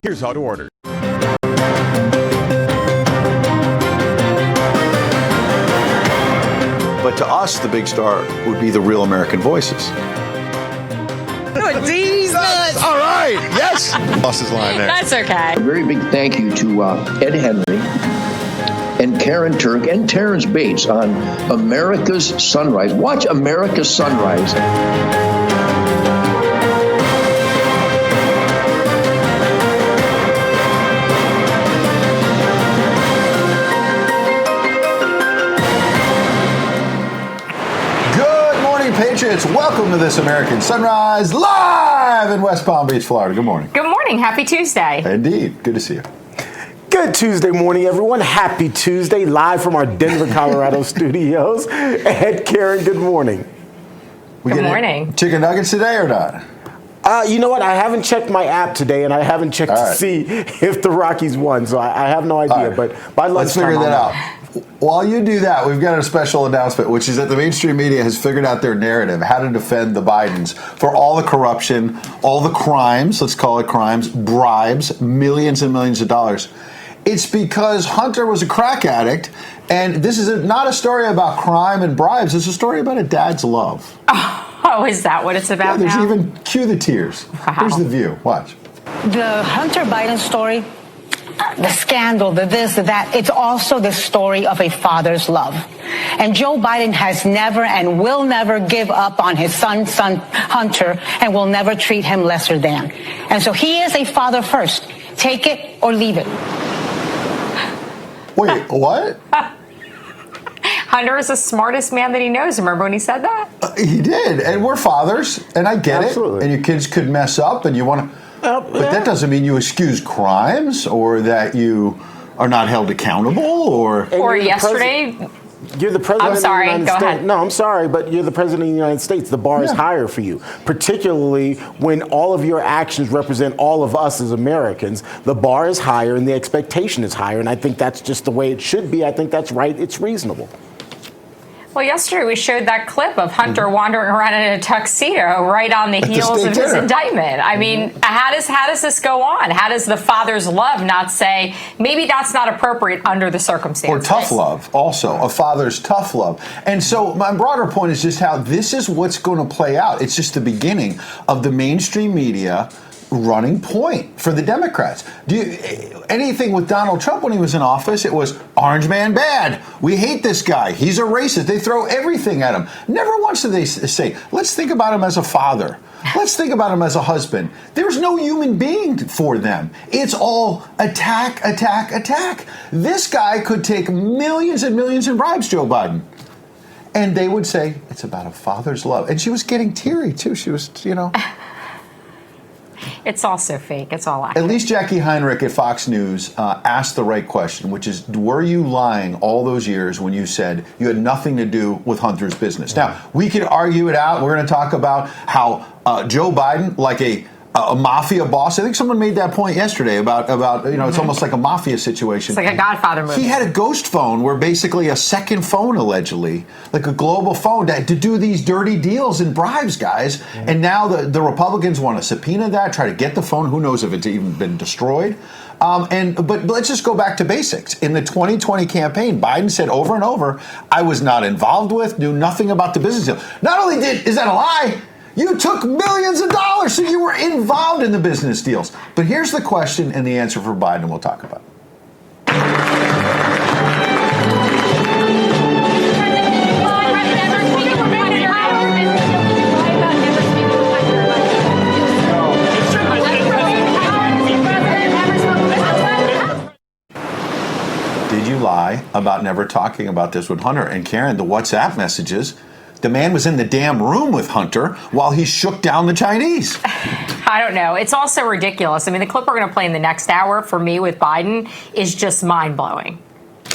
Here's how to order. But to us, the big star would be the real American voices. Jesus! All right, yes. Lost his line there. That's okay. A very big thank you to Ed Henry and Karyn Turk and Terrance Bates on America's Sunrise. Watch America's Sunrise. Patriots, welcome to this American Sunrise live in West Palm Beach, Florida. Good morning. Good morning. Happy Tuesday. Indeed. Good to see you. Good Tuesday morning, everyone. Happy Tuesday, live from our Denver, Colorado studios. Ed, Karyn, good morning. Good morning. Chicken nuggets today or not? You know what? I haven't checked my app today, and I haven't checked to see if the Rockies won, so I have no idea. But by let's figure that out. While you do that, we've got a special announcement, which is that the mainstream media has figured out their narrative, how to defend the Bidens for all the corruption, all the crimes, let's call it crimes, bribes, millions and millions of dollars. It's because Hunter was a crack addict, and this is not a story about crime and bribes. It's a story about a dad's love. Oh, is that what it's about there's now? even, cue the tears. Wow. Here's the view. Watch. The Hunter Biden story, the scandal, the this, the that, it's also the story of a father's love. And Joe Biden has never and will never give up on his son Hunter, and will never treat him lesser than. And so he is a father first. Take it or leave it. Wait, what? Hunter is the smartest man that he knows. Remember when he said that? He did. And we're fathers, and I get it. And your kids could mess up, and you want to... But that doesn't mean you excuse crimes or that you are not held accountable or yesterday. You're the president. I'm sorry. Of the United Go States. ahead. No, I'm sorry, but you're the president of the United States. The bar is higher for you, particularly when all of your actions represent all of us as Americans. The bar is higher and the expectation is higher, and I think that's just the way it should be. I think that's right. It's reasonable. Well, yesterday we showed that clip of Hunter wandering around in a tuxedo right on the heels of his indictment. I mean, how does this go on? How does the father's love not say, maybe that's not appropriate under the circumstances? Or tough love, also, a father's tough love. And so my broader point is just how this is what's going to play out. It's just the beginning of the mainstream media running point for the Democrats. Anything with Donald Trump when he was in office, it was orange man bad. We hate this guy. He's a racist. They throw everything at him. Never once do they say, let's think about him as a father. Let's think about him as a husband. There's no human being for them. It's all attack, attack, attack. This guy could take millions and millions in bribes, Joe Biden. And they would say, it's about a father's love. And she was getting teary, too. She was, It's all so fake. It's all acting. At least Jackie Heinrich at Fox News asked the right question, which is, were you lying all those years when you said you had nothing to do with Hunter's business? Now, we could argue it out. We're going to talk about how Joe Biden, like a mafia boss. I think someone made that point yesterday about it's almost like a mafia situation. It's like a Godfather movie. He had a ghost phone where basically a second phone, allegedly, like a global phone, to do these dirty deals and bribes, guys. And now the Republicans want to subpoena that, try to get the phone. Who knows if it's even been destroyed? But let's just go back to basics. In the 2020 campaign, Biden said over and over, I was not involved with, knew nothing about the business deal. Not only is that a lie, you took millions of dollars, so you were involved in the business deals. But here's the question and the answer for Biden we'll talk about. Did you lie about never talking about this with Hunter? And Karyn, the WhatsApp messages, the man was in the damn room with Hunter while he shook down the Chinese. I don't know. It's also ridiculous. I mean, the clip we're going to play in the next hour for me with Biden is just mind-blowing.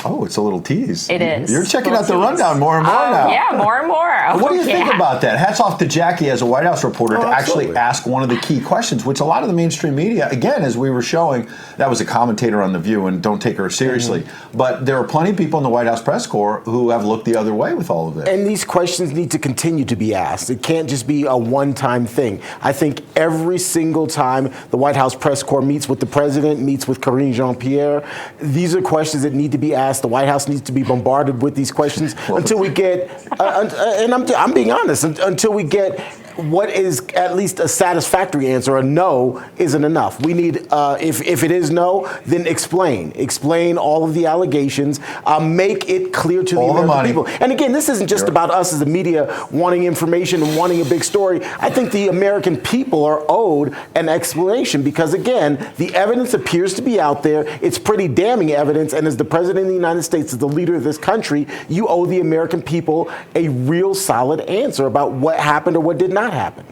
Oh, it's a little tease. It is. You're checking out the tease. rundown more and more now. Yeah, more and more. What do you think about that? Hats off to Jackie as a White House reporter to actually ask one of the key questions, which a lot of the mainstream media, again, as we were showing, that was a commentator on The View, and don't take her seriously. But there are plenty of people in the White House press corps who have looked the other way with all of this. And these questions need to continue to be asked. It can't just be a one-time thing. I think every single time the White House press corps meets with the president, meets with Karine Jean-Pierre, these are questions that need to be asked. The White House needs to be bombarded with these questions until we get, and I'm being honest, until we get what is at least a satisfactory answer. A no isn't enough. We need, if it is no, then explain all of the allegations, make it clear to the American people. And again, this isn't just about us as the media wanting information and wanting a big story. I think the American people are owed an explanation because, again, the evidence appears to be out there. It's pretty damning evidence. And as the president of the United States, as the leader of this country, you owe the American people a real solid answer about what happened or what did not happen.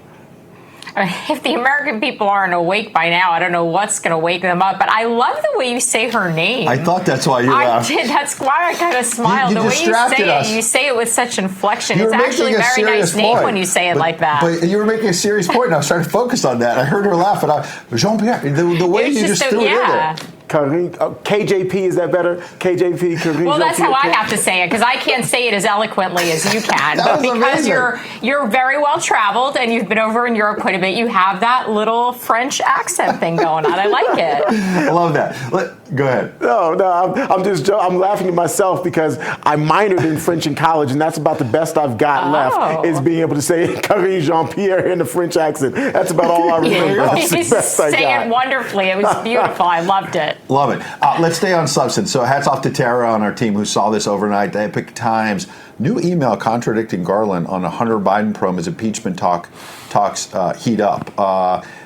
If the American people aren't awake by now, I don't know what's going to wake them up. But I love the way you say her name. I thought that's why you laughed. I did. That's why I kind of smiled. You the way us. you say it with such inflection. It's actually a very nice name when you say it like that. But you were making a serious point, and I was trying to focus on that. I heard her laugh, and Jean-Pierre, the way you just threw it in there. KJP, is that better? KJP, Karine. Well, that's how I have to say it because I can't say it as eloquently as you can. But because you're very well traveled and you've been over in Europe quite a bit, you have that little French accent thing going on. I like it. I love that. Go ahead. No, I'm laughing at myself because I minored in French in college, and that's about the best I've got left is being able to say Karine Jean-Pierre in a French accent. That's about all I remember. You say it wonderfully. It was beautiful. I loved it. Love it. Let's stay on substance. So hats off to Tara on our team who saw this overnight. The Epic Times. New email contradicting Garland on a Hunter Biden probe as impeachment talks heat up.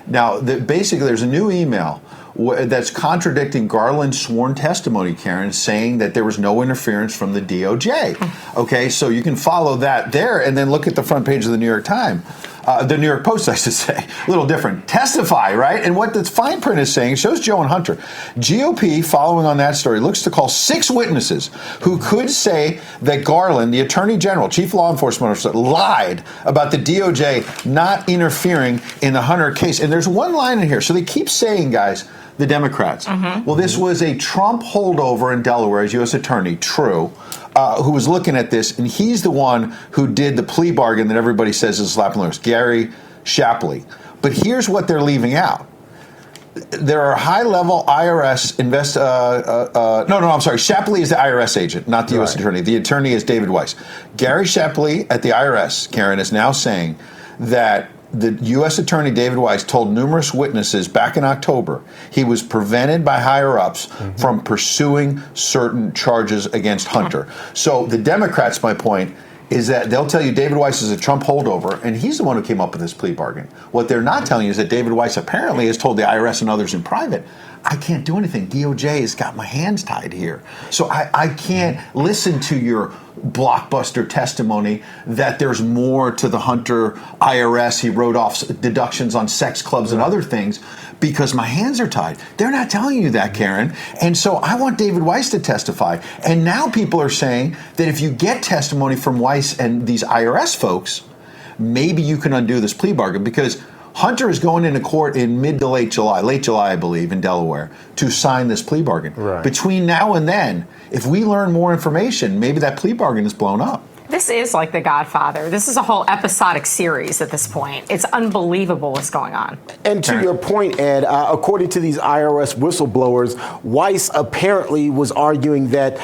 Now, basically, there's a new email that's contradicting Garland's sworn testimony, Karyn, saying that there was no interference from the DOJ. Okay, so you can follow that there and then look at the front page of the New York Times. The New York Post, I should say. A little different. Testify, right? And what the fine print is saying shows Joe and Hunter. GOP, following on that story, looks to call 6 witnesses who could say that Garland, the Attorney General, Chief Law Enforcement Officer, lied about the DOJ not interfering in the Hunter case. And there's one line in here. So they keep saying, guys, the Democrats. Well, this was a Trump holdover in Delaware as U.S. Attorney, true, who was looking at this, and he's the one who did the plea bargain that everybody says is a slap in the wrist, Gary Shapley. But here's what they're leaving out. There are high-level IRS Shapley is the IRS agent, not the U.S. Attorney. The attorney is David Weiss. Gary Shapley at the IRS, Karyn, is now saying that the U.S. Attorney David Weiss told numerous witnesses back in October he was prevented by higher-ups from pursuing certain charges against Hunter. So the Democrats, my point, is that they'll tell you David Weiss is a Trump holdover, and he's the one who came up with this plea bargain. What they're not telling you is that David Weiss apparently has told the IRS and others in private, I can't do anything. DOJ has got my hands tied here. So I can't listen to your blockbuster testimony that there's more to the Hunter IRS. He wrote off deductions on sex clubs and other things because my hands are tied. They're not telling you that, Karyn. And so I want David Weiss to testify. And now people are saying that if you get testimony from Weiss and these IRS folks, maybe you can undo this plea bargain because Hunter is going into court in mid to late July, I believe, in Delaware, to sign this plea bargain. Right. Between now and then, if we learn more information, maybe that plea bargain is blown up. This is like The Godfather. This is a whole episodic series at this point. It's unbelievable what's going on. And to your point, Ed, according to these IRS whistleblowers, Weiss apparently was arguing that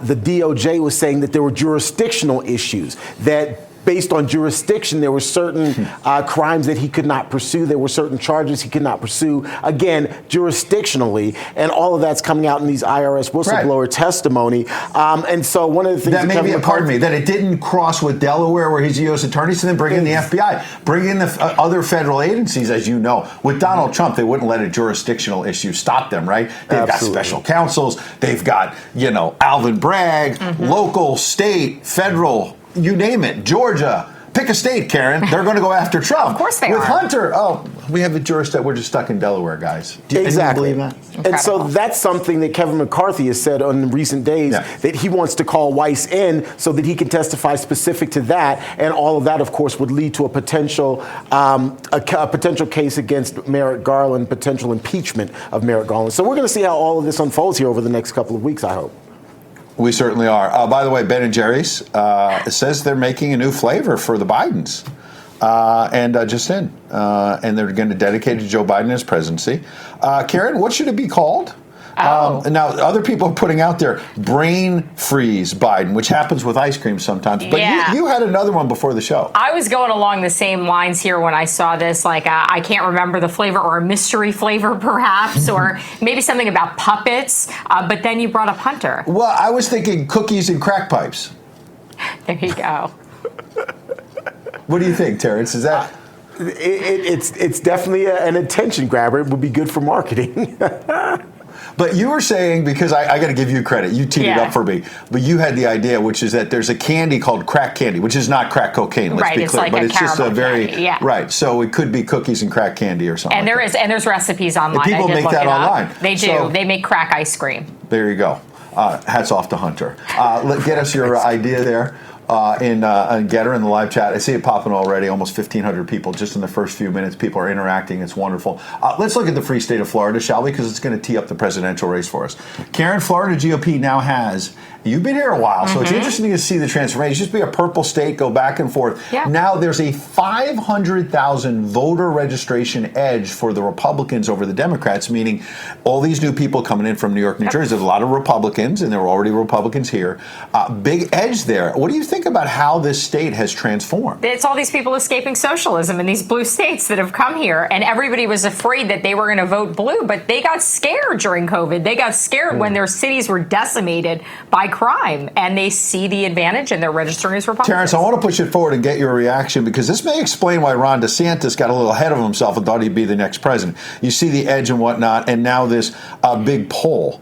the DOJ was saying that there were jurisdictional issues, that based on jurisdiction, there were certain crimes that he could not pursue. There were certain charges he could not pursue, again, jurisdictionally. And all of that's coming out in these IRS whistleblower testimony. And so one of the things that it didn't cross with Delaware where he's a U.S. attorney, so then bring in the FBI, bring in the other federal agencies, as you know. With Donald Trump, they wouldn't let a jurisdictional issue stop them, right? They've got special counsels. They've got, Alvin Bragg, local, state, federal, you name it, Georgia, pick a state, Karyn. They're going to go after Trump. Of course they With are. Hunter, we have a jurisdiction. We're just stuck in Delaware, guys. Do you Exactly. believe that? And so that's something that Kevin McCarthy has said in recent days, that he wants to call Weiss in so that he can testify specific to that. And all of that, of course, would lead to a potential case against Merrick Garland, potential impeachment of Merrick Garland. So we're going to see how all of this unfolds here over the next couple of weeks, I hope. We certainly are. By the way, Ben and Jerry's says they're making a new flavor for the Bidens. And they're going to dedicate it to Joe Biden as presidency. Karyn, what should it be called? Now, other people are putting out there brain freeze Biden, which happens with ice cream sometimes. But you had another one before the show. I was going along the same lines here when I saw this. Like, I can't remember the flavor, or a mystery flavor, perhaps, or maybe something about puppets. But then you brought up Hunter. Well, I was thinking cookies and crack pipes. There you go. What do you think, Terrance? Is that... It's definitely an attention grabber. It would be good for marketing. But you were saying, because I got to give you credit, you teed it up for me, but you had the idea, which is that there's a candy called crack candy, which is not crack cocaine, let's be clear. Like but a it's just a very, candy, right, so it could be cookies and crack candy or something. And there's recipes online. And people make that online. They do. So, they make crack ice cream. There you go. Hats off to Hunter. Get us your idea there. In Getter in the live chat. I see it popping already. Almost 1,500 people just in the first few minutes. People are interacting. It's wonderful. Let's look at the free state of Florida, shall we? Because it's going to tee up the presidential race for us. Karyn, Florida GOP now has... You've been here a while, so it's interesting to see the transformation. It used to be a purple state, go back and forth. Yeah. Now there's a 500,000 voter registration edge for the Republicans over the Democrats, meaning all these new people coming in from New York, New Jersey. There's a lot of Republicans, and there were already Republicans here. Big edge there. What do you think about how this state has transformed? It's all these people escaping socialism in these blue states that have come here, and everybody was afraid that they were going to vote blue, but they got scared during COVID. They got scared when their cities were decimated by crime, and they see the advantage, and they're registering as Republicans. Terrance, I want to push it forward and get your reaction, because this may explain why Ron DeSantis got a little ahead of himself and thought he'd be the next president. You see the edge and whatnot, and now this big poll,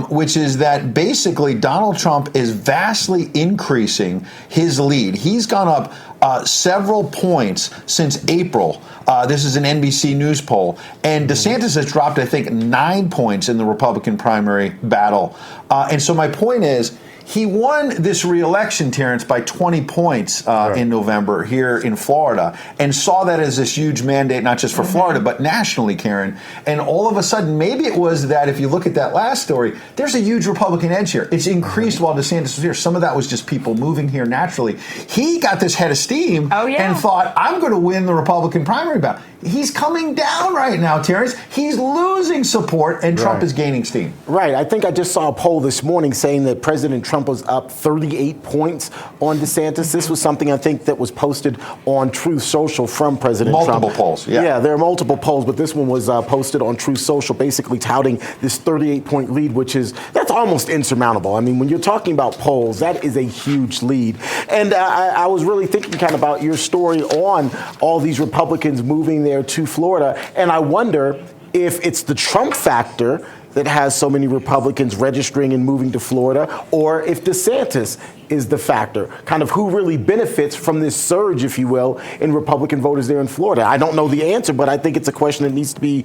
which is that basically Donald Trump is vastly increasing his lead. He's gone up several points since April. This is an NBC News poll. And DeSantis has dropped, I think, 9 points in the Republican primary battle. And so my point is, he won this re-election, Terrance, by 20 points in November here in Florida, and saw that as this huge mandate, not just for Florida, but nationally, Karyn. And all of a sudden, maybe it was that if you look at that last story, there's a huge Republican edge here. It's increased while DeSantis was here. Some of that was just people moving here naturally. He got this head of steam and thought, I'm going to win the Republican primary battle. He's coming down right now, Terrance. He's losing support, and Trump is gaining steam. Right. I think I just saw a poll this morning saying that President Trump was up 38 points on DeSantis. This was something I think that was posted on Truth Social from President Trump. Multiple polls, yeah, there are multiple polls, but this one was posted on Truth Social, basically touting this 38-point lead, that's almost insurmountable. I mean, when you're talking about polls, that is a huge lead. And I was really thinking kind of about your story on all these Republicans moving there to Florida, and I wonder if it's the Trump factor that has so many Republicans registering and moving to Florida, or if DeSantis is the factor, kind of who really benefits from this surge, if you will, in Republican voters there in Florida. I don't know the answer, but I think it's a question that needs to be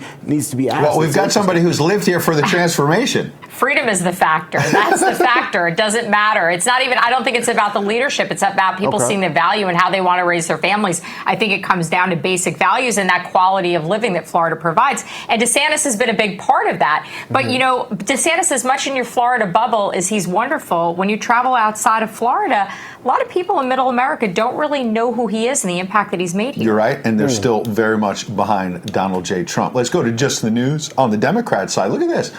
asked. Well, we've got somebody who's lived here for the transformation. Freedom is the factor. That's the factor. It doesn't matter. It's not even, I don't think it's about the leadership. It's about people seeing the value and how they want to raise their families. I think it comes down to basic values and that quality of living that Florida provides. And DeSantis has been a big part of that. But, you know, DeSantis, as much in your Florida bubble as he's wonderful, when you travel outside of Florida, a lot of people in middle America don't really know who he is and the impact that he's made here. You're right, and they're still very much behind Donald J. Trump. Let's go to just the news on the Democrat side. Look at this.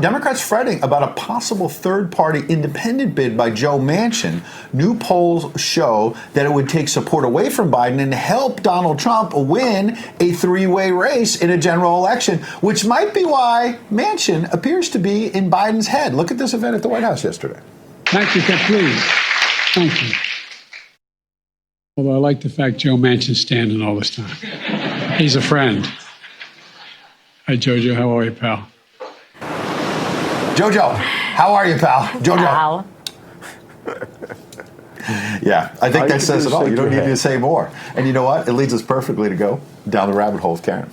Democrats fretting about a possible third-party independent bid by Joe Manchin. New polls show that it would take support away from Biden and help Donald Trump win a three-way race in a general election, which might be why Manchin appears to be in Biden's head. Look at this event at the White House yesterday. Thank you, please. Thank you. Although I like the fact Joe Manchin's standing all this time. He's a friend. Hi, Jojo. How are you, pal? Jojo, how are you, pal? Jojo. Pal. Yeah, I think All you that can says do it is all. shake You don't your need head. to say more. And you know what? It leads us perfectly to go down the rabbit hole with Karyn.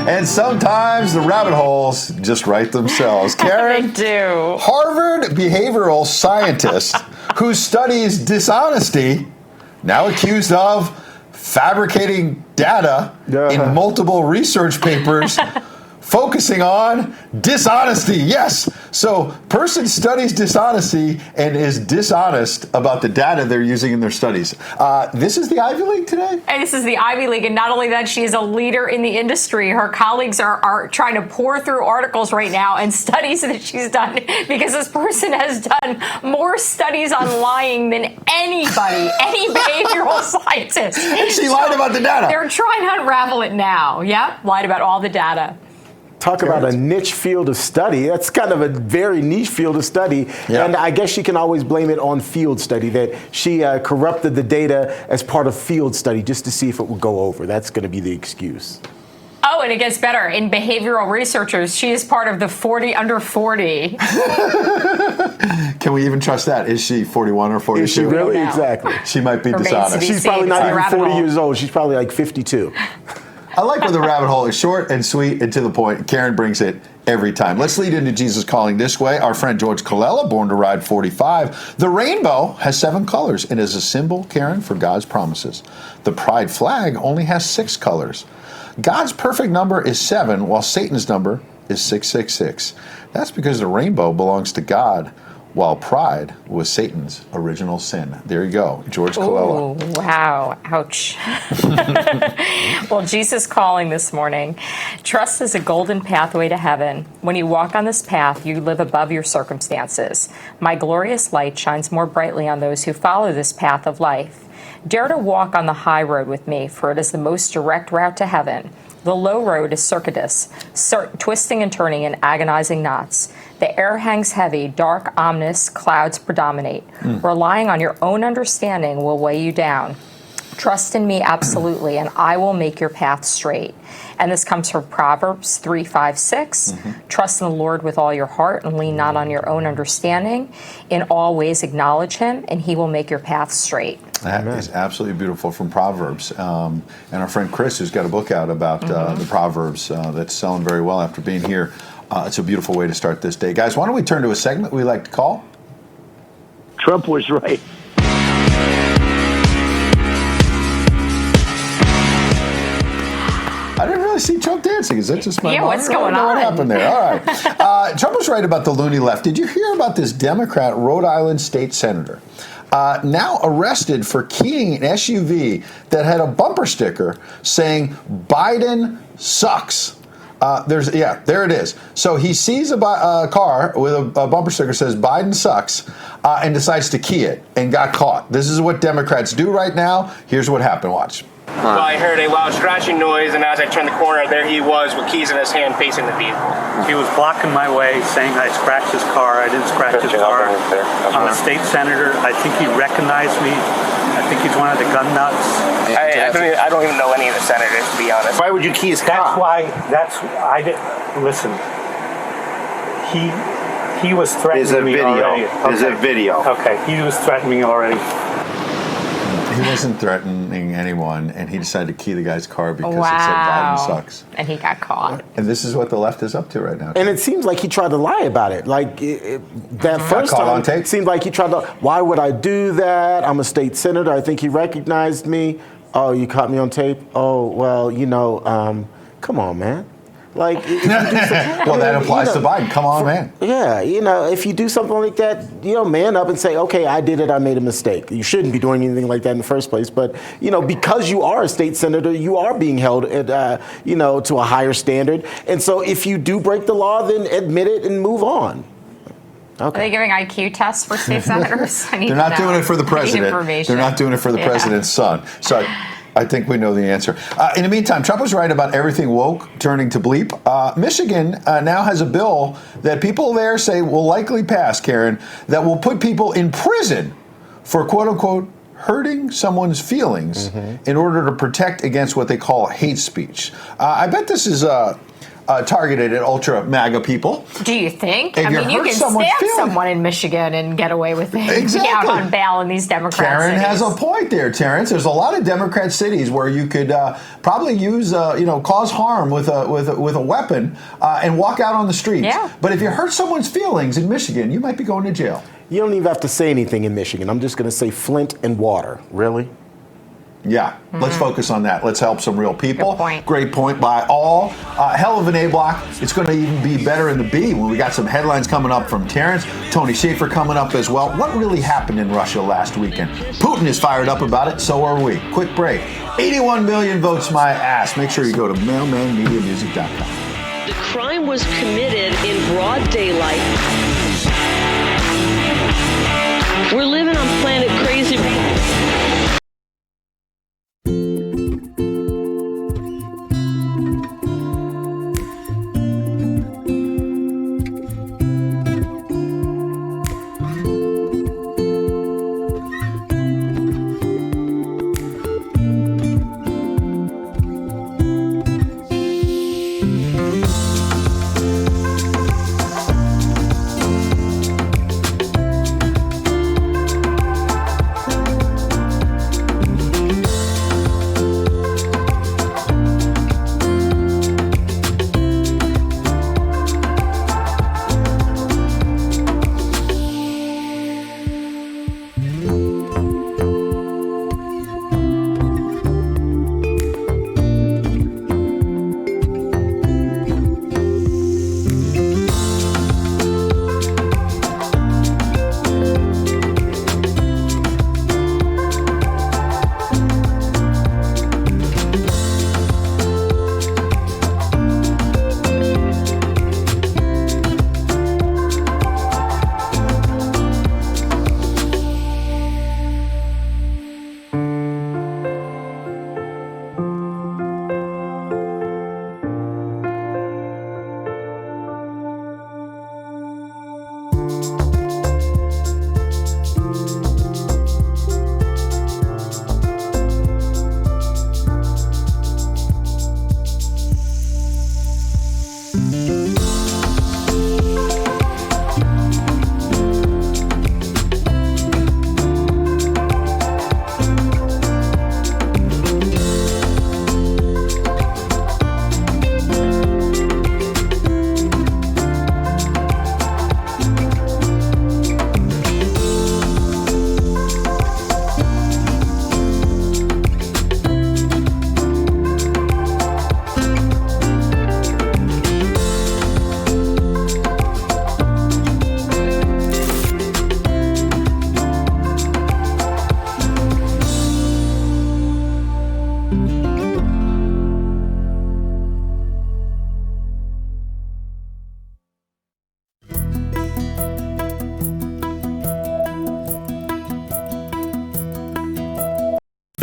And sometimes the rabbit holes just write themselves. Karyn, They do. Harvard behavioral scientist who studies dishonesty, now accused of fabricating data in multiple research papers focusing on dishonesty. Yes. So, person studies dishonesty and is dishonest about the data they're using in their studies. This is the Ivy League today? And this is the Ivy League, and not only that, she is a leader in the industry. Her colleagues are trying to pour through articles right now and studies that she's done, because this person has done more studies on lying than anybody, any behavioral scientist. And she lied about the data. They're trying to unravel it now. Yep, lied about all the data. Talk about a niche field of study. That's kind of a very niche field of study. Yeah. And I guess she can always blame it on field study, that she corrupted the data as part of field study just to see if it would go over. That's going to be the excuse. Oh, and it gets better. In behavioral researchers, she is part of the 40 under 40. Can we even trust that? Is she 41 or 42? Is she really? No. Exactly. She might be Remains to dishonest. be She's seen. probably It's not a even rabbit 40 hole. years old. She's probably like 52. I like when the rabbit hole is short and sweet and to the point. Karyn brings it every time. Let's lead into Jesus Calling this way. Our friend George Colella, born to ride 45. The rainbow has 7 colors and is a symbol, Karyn, for God's promises. The pride flag only has 6 colors. God's perfect number is 7, while Satan's number is 666. That's because the rainbow belongs to God, while pride was Satan's original sin. There you go, George Colella. Oh, wow. Ouch. Well, Jesus Calling this morning. Trust is a golden pathway to heaven. When you walk on this path, you live above your circumstances. My glorious light shines more brightly on those who follow this path of life. Dare to walk on the high road with me, for it is the most direct route to heaven. The low road is circuitous, twisting and turning in agonizing knots. The air hangs heavy, dark, ominous clouds predominate. Relying on your own understanding will weigh you down. Trust in me absolutely, and I will make your path straight. And this comes from Proverbs 3:5-6. Trust in the Lord with all your heart and lean not on your own understanding. In all ways acknowledge him, and he will make your path straight. That is absolutely beautiful from Proverbs. And our friend Chris, who's got a book out about the Proverbs that's selling very well after being here. It's a beautiful way to start this day. Guys, why don't we turn to a segment we like to call? Trump was right. I didn't really see Trump dancing. Is that just my monitor? What's going I don't know on? What happened there? All right. Trump was right about the loony left. Did you hear about this Democrat Rhode Island state senator? Now arrested for keying an SUV that had a bumper sticker saying Biden sucks. There it is. So he sees a car with a bumper sticker that says Biden sucks and decides to key it and got caught. This is what Democrats do right now. Here's what happened. Watch. Well, I heard a loud scratching noise, and as I turned the corner, there he was with keys in his hand facing the vehicle. He was blocking my way, saying I scratched his car. I didn't scratch his car. I'm a state senator. I think he recognized me. I think he's one of the gun nuts. I don't even know any of the senators, to be honest. Why would you key his car? Listen, he was threatening me already. There's a video. Okay, he was threatening me already. He wasn't threatening anyone, and he decided to key the guy's car because it said Biden sucks. And he got caught. And this is what the left is up to right now. And it seems like he tried to lie about it. Like that first caught time, on tape. it seemed like he tried to. Why would I do that? I'm a state senator. I think he recognized me. Oh, you caught me on tape. Oh, well, come on, man. Like, if you do Well, that applies to Biden. Come on, man. Yeah, if you do something like that, man up and say, okay, I did it, I made a mistake. You shouldn't be doing anything like that in the first place. But, because you are a state senator, you are being held at, to a higher standard. And so if you do break the law, then admit it and move on. Okay. Are they giving IQ tests for state senators? They're not doing it for the president. They're not doing it for the president's son. So I think we know the answer. In the meantime, Trump was right about everything woke turning to bleep. Michigan now has a bill that people there say will likely pass, Karyn, that will put people in prison for quote-unquote hurting someone's feelings in order to protect against what they call hate speech. I bet this is targeted at ultra MAGA people. Do you think? If I mean, you can stab someone in Michigan and get away with it. Exactly. Out on bail in these Democrat Karyn cities. has a point there, Terrance. There's a lot of Democrat cities where you could probably use, cause harm with a weapon and walk out on the streets. Yeah. But if you hurt someone's feelings in Michigan, you might be going to jail. You don't even have to say anything in Michigan. I'm just going to say Flint and water. Really? Yeah, let's focus on that. Let's help some real people. Good point. Great point by all. Hell of an A block. It's going to even be better in the B when we got some headlines coming up from Terrance. Tony Schaefer coming up as well. What really happened in Russia last weekend? Putin is fired up about it. So are we. Quick break. 81 million votes my ass. Make sure you go to mailmanmediamusic.com. The crime was committed in broad daylight. We're living on planet crazy.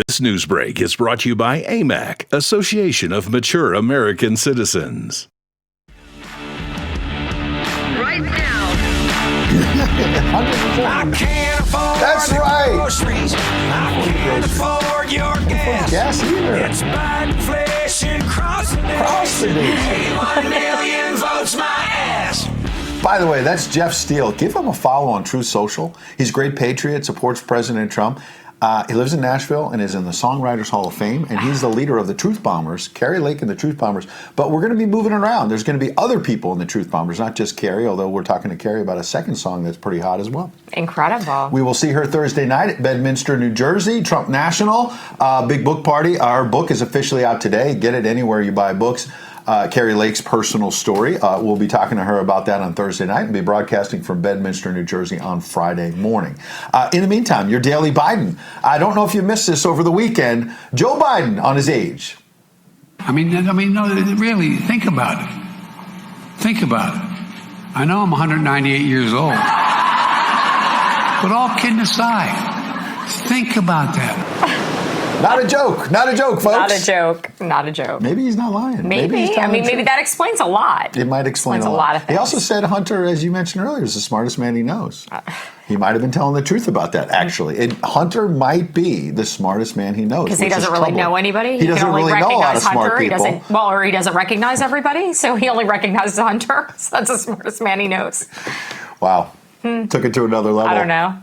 This news break is brought to you by AMAC, Association of Mature American Citizens. Right now. I can't afford That's right. groceries. I can't afford your gas. Gas either. It's bad inflation across the nation. 1 million votes my ass. By the way, that's Jeff Steele. Give him a follow on Truth Social. He's a great patriot, supports President Trump. He lives in Nashville and is in the Songwriters Hall of Fame, and he's the leader of the Truth Bombers, Kari Lake and the Truth Bombers. But we're going to be moving around. There's going to be other people in the Truth Bombers, not just Kari, although we're talking to Kari about a second song that's pretty hot as well. Incredible. We will see her Thursday night at Bedminster, New Jersey, Trump National. Big book party. Our book is officially out today. Get it anywhere you buy books. Kari Lake's personal story. We'll be talking to her about that on Thursday night and be broadcasting from Bedminster, New Jersey on Friday morning. In the meantime, your daily Biden. I don't know if you missed this over the weekend. Joe Biden on his age. I mean, no, really, think about it. Think about it. I know I'm 198 years old. But all kidding aside, think about that. Not a joke. Not a joke, folks. Not a joke. Not a joke. Maybe he's not lying. Maybe. He's I mean, maybe that explains a lot. It might explain a lot of things. He also said Hunter, as you mentioned earlier, is the smartest man he knows. He might have been telling the truth about that, actually. And Hunter might be the smartest man he knows. Because he doesn't really know anybody. He doesn't really know a lot of smart people. Or he doesn't recognize everybody, so he only recognizes Hunter. So that's the smartest man he knows. Wow. Took it to another level. I don't know.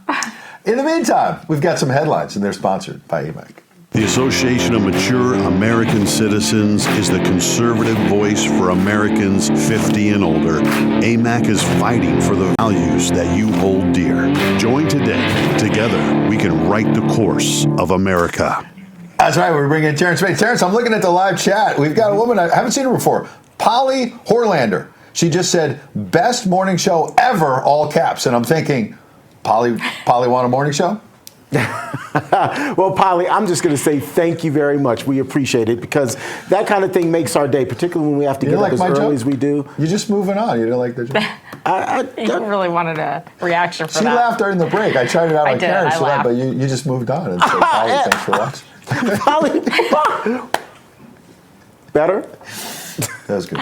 In the meantime, we've got some headlines, and they're sponsored by AMAC. The Association of Mature American Citizens is the conservative voice for Americans 50 and older. AMAC is fighting for the values that you hold dear. Join today. Together, we can write the course of America. That's right. We're bringing in Terrance Bates. Terrance, I'm looking at the live chat. We've got a woman, I haven't seen her before, Polly Horlander. She just said, best morning show ever, all caps. And I'm thinking, Polly want a morning show? Well, Polly, I'm just going to say thank you very much. We appreciate it because that kind of thing makes our day, particularly when we have to get up as early as we do. You're just moving on. You didn't like the joke? I really wanted a reaction for that. She laughed during the break. I tried it out on Karyn. She laughed. But you just moved on and said, Polly, thanks for watching. Polly, better? That was good.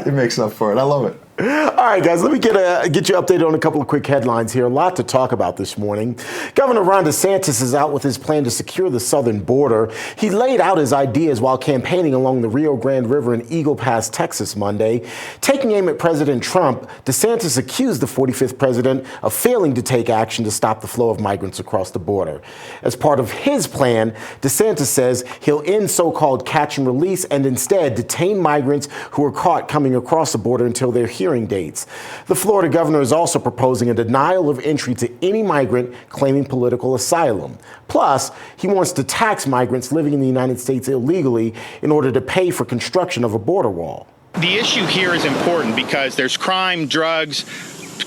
It makes up for it. I love it. All right, guys, let me get you updated on a couple of quick headlines here. A lot to talk about this morning. Governor Ron DeSantis is out with his plan to secure the southern border. He laid out his ideas while campaigning along the Rio Grande River in Eagle Pass, Texas, Monday. Taking aim at President Trump, DeSantis accused the 45th president of failing to take action to stop the flow of migrants across the border. As part of his plan, DeSantis says he'll end so-called catch and release and instead detain migrants who are caught coming across the border until they're hearing dates. The Florida governor is also proposing a denial of entry to any migrant claiming political asylum. Plus, he wants to tax migrants living in the United States illegally in order to pay for construction of a border wall. The issue here is important because there's crime, drugs,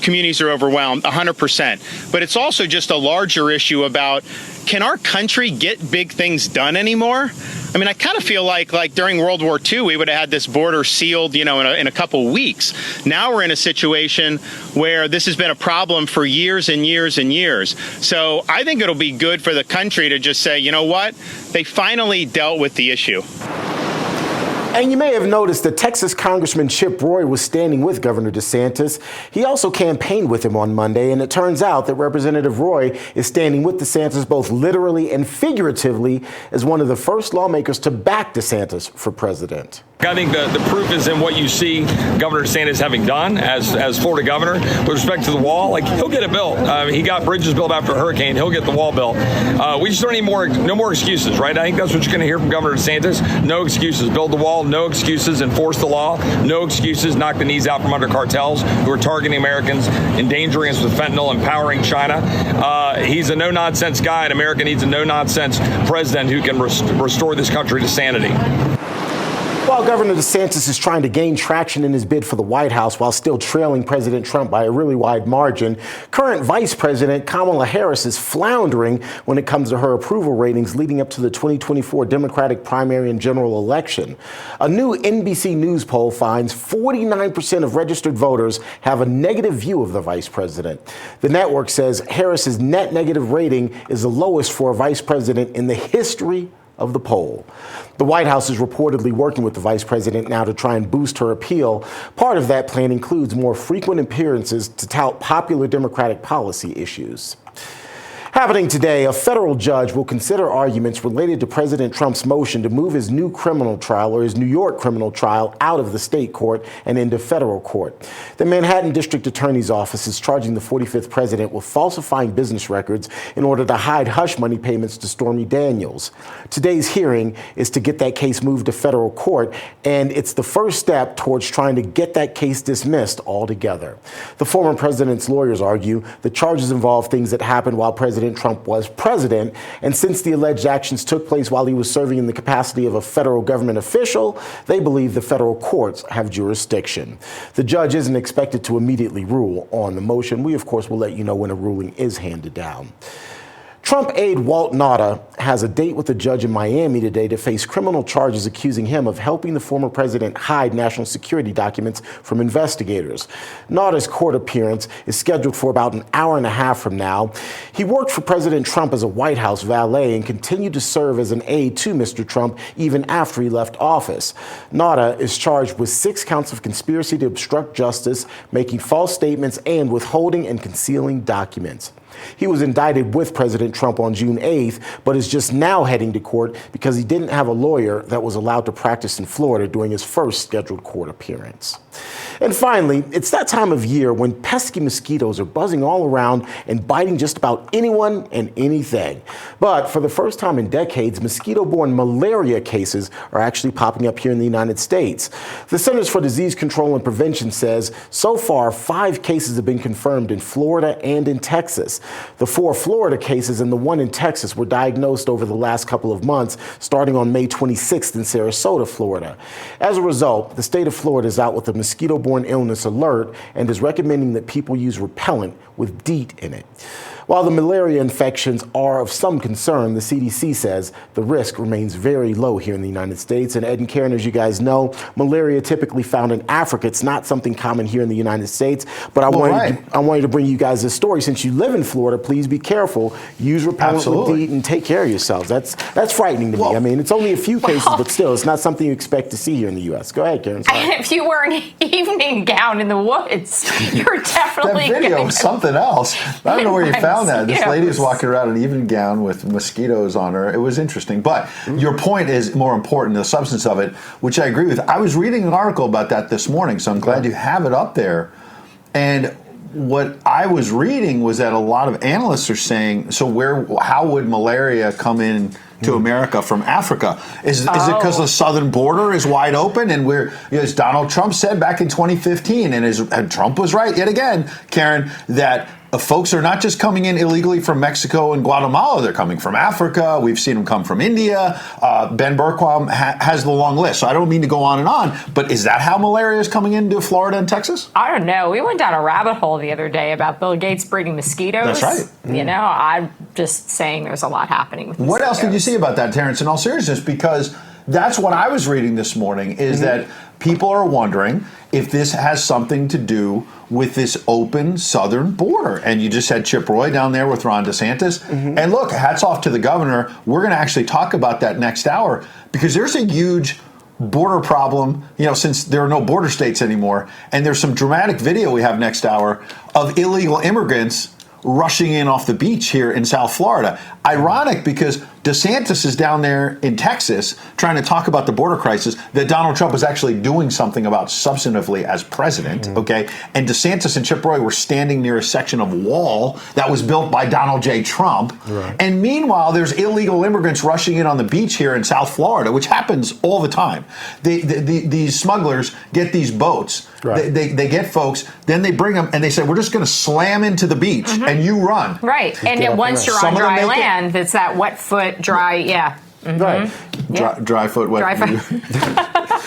communities are overwhelmed, 100%. But it's also just a larger issue about, can our country get big things done anymore? I mean, I kind of feel like during World War II, we would have had this border sealed, in a couple weeks. Now we're in a situation where this has been a problem for years and years and years. So I think it'll be good for the country to just say, you know what? They finally dealt with the issue. And you may have noticed that Texas Congressman Chip Roy was standing with Governor DeSantis. He also campaigned with him on Monday, and it turns out that Representative Roy is standing with DeSantis both literally and figuratively as one of the first lawmakers to back DeSantis for president. I think the proof is in what you see Governor DeSantis having done as Florida governor with respect to the wall. Like, he'll get it built. He got bridges built after a hurricane. He'll get the wall built. We just don't need no more excuses, right? I think that's what you're going to hear from Governor DeSantis. No excuses. Build the wall. No excuses. Enforce the law. No excuses. Knock the knees out from under cartels who are targeting Americans, endangering us with fentanyl, empowering China. He's a no-nonsense guy, and America needs a no-nonsense president who can restore this country to sanity. While Governor DeSantis is trying to gain traction in his bid for the White House while still trailing President Trump by a really wide margin, current Vice President Kamala Harris is floundering when it comes to her approval ratings leading up to the 2024 Democratic primary and general election. A new NBC News poll finds 49% of registered voters have a negative view of the vice president. The network says Harris's net negative rating is the lowest for a vice president in the history of the poll. The White House is reportedly working with the vice president now to try and boost her appeal. Part of that plan includes more frequent appearances to tout popular Democratic policy issues. Happening today, a federal judge will consider arguments related to President Trump's motion to move his new criminal trial, or his New York criminal trial, out of the state court and into federal court. The Manhattan District Attorney's Office is charging the 45th president with falsifying business records in order to hide hush money payments to Stormy Daniels. Today's hearing is to get that case moved to federal court, and it's the first step towards trying to get that case dismissed altogether. The former president's lawyers argue the charges involve things that happened while President Trump was president, and since the alleged actions took place while he was serving in the capacity of a federal government official, they believe the federal courts have jurisdiction. The judge isn't expected to immediately rule on the motion. We, of course, will let you know when a ruling is handed down. Trump aide Walt Nauta has a date with a judge in Miami today to face criminal charges accusing him of helping the former president hide national security documents from investigators. Nauta's court appearance is scheduled for about an hour and a half from now. He worked for President Trump as a White House valet and continued to serve as an aide to Mr. Trump even after he left office. Nauta is charged with 6 counts of conspiracy to obstruct justice, making false statements, and withholding and concealing documents. He was indicted with President Trump on June 8th, but is just now heading to court because he didn't have a lawyer that was allowed to practice in Florida during his first scheduled court appearance. And finally, it's that time of year when pesky mosquitoes are buzzing all around and biting just about anyone and anything. But for the first time in decades, mosquito-borne malaria cases are actually popping up here in the United States. The Centers for Disease Control and Prevention says so far 5 cases have been confirmed in Florida and in Texas. The 4 Florida cases and the 1 in Texas were diagnosed over the last couple of months, starting on May 26th in Sarasota, Florida. As a result, the state of Florida is out with a mosquito-borne illness alert and is recommending that people use repellent with DEET in it. While the malaria infections are of some concern, the CDC says the risk remains very low here in the United States. And Ed and Karyn, as you guys know, malaria typically found in Africa. It's not something common here in the United States. But I wanted to bring you guys this story. Since you live in Florida, please be careful. Use repellent with DEET and take care of yourselves. That's frightening to me. I mean, it's only a few cases, but still, it's not something you expect to see here in the U.S. Go ahead, Karyn. If you wear an evening gown in the woods, you're definitely that video was something else. I don't know where you found that. This lady was mosquitoes. walking around in an evening gown with mosquitoes on her. It was interesting. But your point is more important, the substance of it, which I agree with. I was reading an article about that this morning, so I'm glad you have it up there. And what I was reading was that a lot of analysts are saying, so how would malaria come in to America from Africa? Is it because the southern border is wide open and as Donald Trump said back in 2015, and Trump was right yet again, Karyn, that folks are not just coming in illegally from Mexico and Guatemala. They're coming from Africa. We've seen them come from India. Ben Bergquam has the long list. So I don't mean to go on and on, but is that how malaria is coming into Florida and Texas? I don't know. We went down a rabbit hole the other day about Bill Gates breeding mosquitoes. That's right. You know, I'm just saying there's a lot happening with mosquitoes. What else did you see about that, Terrance, in all seriousness? Because that's what I was reading this morning, is that people are wondering if this has something to do with this open southern border. And you just had Chip Roy down there with Ron DeSantis. And look, hats off to the governor. We're going to actually talk about that next hour, because there's a huge border problem, since there are no border states anymore. And there's some dramatic video we have next hour of illegal immigrants rushing in off the beach here in South Florida. Ironic, because DeSantis is down there in Texas trying to talk about the border crisis that Donald Trump was actually doing something about substantively as president, okay? And DeSantis and Chip Roy were standing near a section of wall that was built by Donald J. Trump. Right. And meanwhile, there's illegal immigrants rushing in on the beach here in South Florida, which happens all the time. These smugglers get these boats. Right. They get folks, then they bring them, and they say, we're just going to slam into the beach, and you run. Right. And then once you're on dry land, it's that wet foot, dry, Right. Dry foot, wet foot.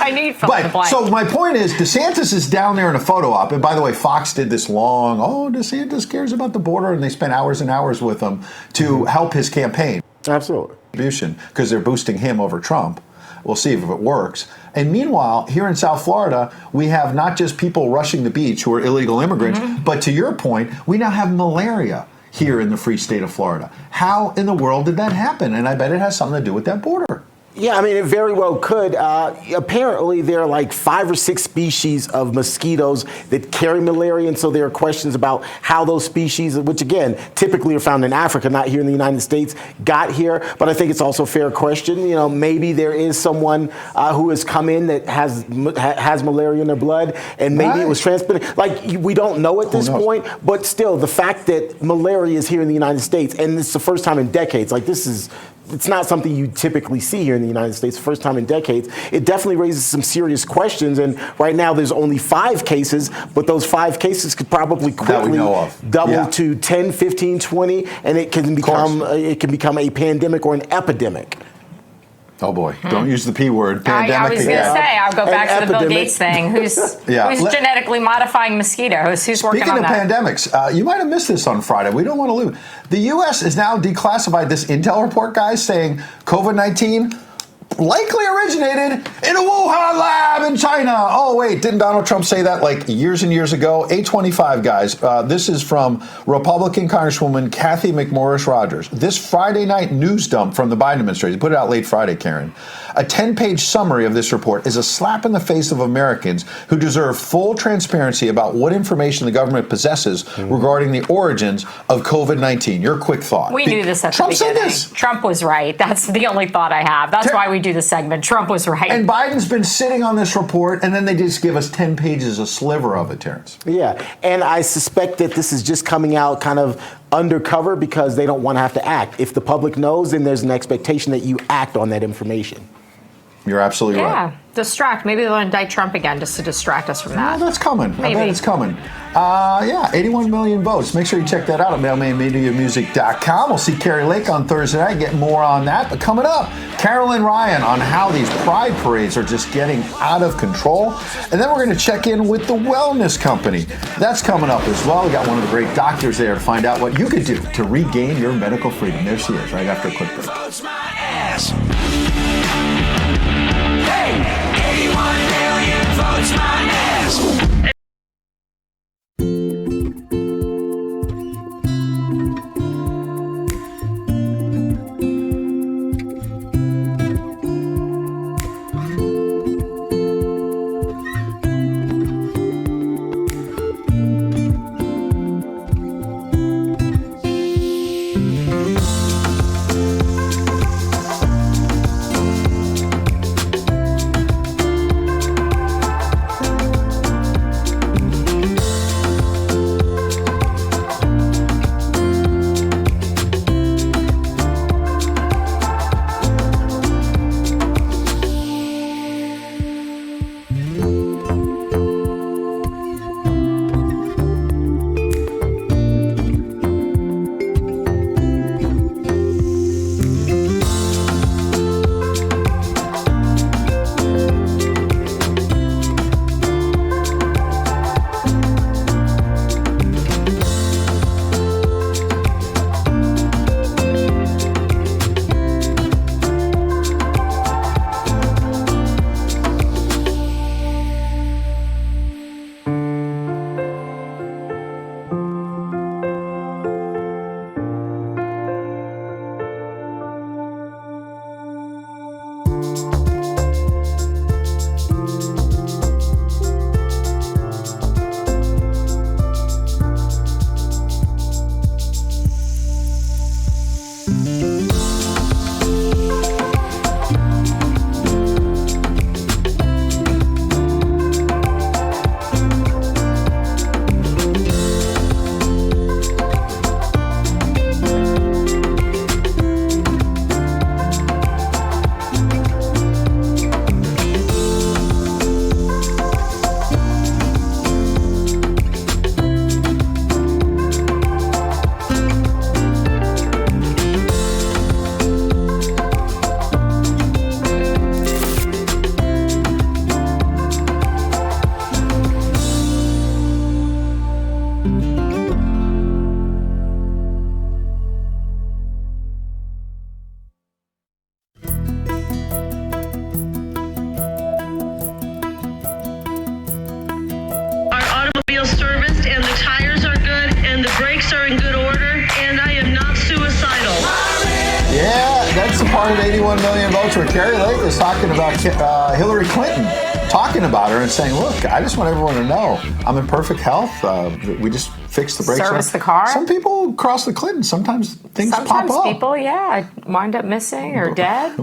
I need fill in the blank. So my point is, DeSantis is down there in a photo op. And by the way, Fox did this long, DeSantis cares about the border, and they spent hours and hours with him to help his campaign. Absolutely. Because they're boosting him over Trump. We'll see if it works. And meanwhile, here in South Florida, we have not just people rushing the beach who are illegal immigrants, but to your point, we now have malaria here in the free state of Florida. How in the world did that happen? And I bet it has something to do with that border. Yeah, I mean, it very well could. Apparently, there are like 5 or 6 species of mosquitoes that carry malaria, and so there are questions about how those species, which again, typically are found in Africa, not here in the United States, got here. But I think it's also a fair question. Maybe there is someone who has come in that has malaria in their blood, and maybe it was transmitted. Like, we don't know at this point, but still, the fact that malaria is here in the United States, and this is the first time in decades, it's not something you typically see here in the United States, first time in decades. It definitely raises some serious questions. And right now there's only 5 cases, but those 5 cases could probably quickly double to 10, 15, 20, and it can become a pandemic or an epidemic. Oh boy, don't use the P word. Pandemic. I was going to say, I'll go back to the Bill Gates thing. Who's genetically modifying mosquitoes? Who's working on that? Speaking of pandemics, you might have missed this on Friday. We don't want to lose. The U.S. has now declassified this intel report, guys, saying COVID-19 likely originated in a Wuhan lab in China. Oh, wait, didn't Donald Trump say that like years and years ago? 825, guys. This is from Republican Congresswoman Kathy McMorris Rodgers. This Friday night news dump from the Biden administration, put it out late Friday, Karyn. A 10-page summary of this report is a slap in the face of Americans who deserve full transparency about what information the government possesses regarding the origins of COVID-19. Your quick thought. We knew this at the beginning. Trump said this. Trump was right. That's the only thought I have. That's why we do the segment. Trump was right. And Biden's been sitting on this report, and then they just give us 10 pages, a sliver of it, Terrance. Yeah, and I suspect that this is just coming out kind of undercover because they don't want to have to act. If the public knows, then there's an expectation that you act on that information. You're absolutely right. Yeah, distract. Maybe they'll indict Trump again just to distract us from that. Well, that's coming. Maybe. I bet it's coming. 81 million votes. Make sure you check that out at mailmanmediamusic.com. We'll see Carrie Lake on Thursday night. Get more on that. But coming up, Carolyn Ryan on how these pride parades are just getting out of control. And then we're going to check in with the Wellness Company. That's coming up as well. We got one of the great doctors there to find out what you could do to regain your medical freedom. There she is, right after a quick break. Hey, 81 million votes my ass. Serviced and the tires are good and the brakes are in good order and I am not suicidal. Yeah, that's the part of 81 million votes where Carrie Lake was talking about Hillary Clinton, talking about her and saying, look, I just want everyone to know I'm in perfect health. We just fixed the brakes. Service the car. Some people cross the Clinton. Sometimes things pop up. Sometimes people, wind up missing or dead.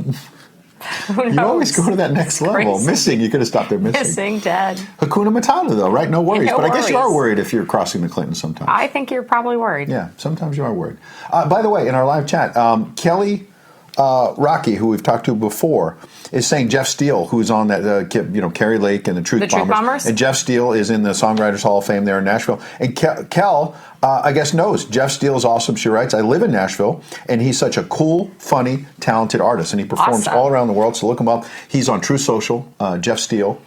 Who knows? You always go to that next level. Crazy. Missing, you could have stopped there missing. Missing, dead. Hakuna Matata, though, right? No worries. No But I guess you are worries. worried if you're crossing the Clinton sometimes. I think you're probably worried. Yeah, sometimes you are worried. By the way, in our live chat, Kelly Rocky, who we've talked to before, is saying Jeff Steele, who's on that, Carrie Lake and the Truth Bombers. And Jeff Steele is in the Songwriters Hall of Fame there in Nashville. And Kel, I guess, knows Jeff Steele is awesome. She writes, I live in Nashville, and he's such a cool, funny, talented artist. And he performs all around the world, so look him up. He's on True Social, Jeff Steele,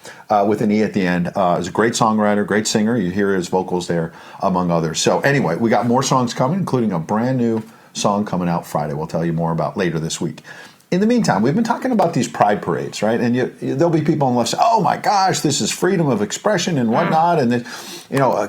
with an E at the end. He's a great songwriter, great singer. You hear his vocals there, among others. So anyway, we got more songs coming, including a brand new song coming out Friday. We'll tell you more about later this week. In the meantime, we've been talking about these pride parades, right? And there'll be people on the left say, oh my gosh, this is freedom of expression and whatnot, and then,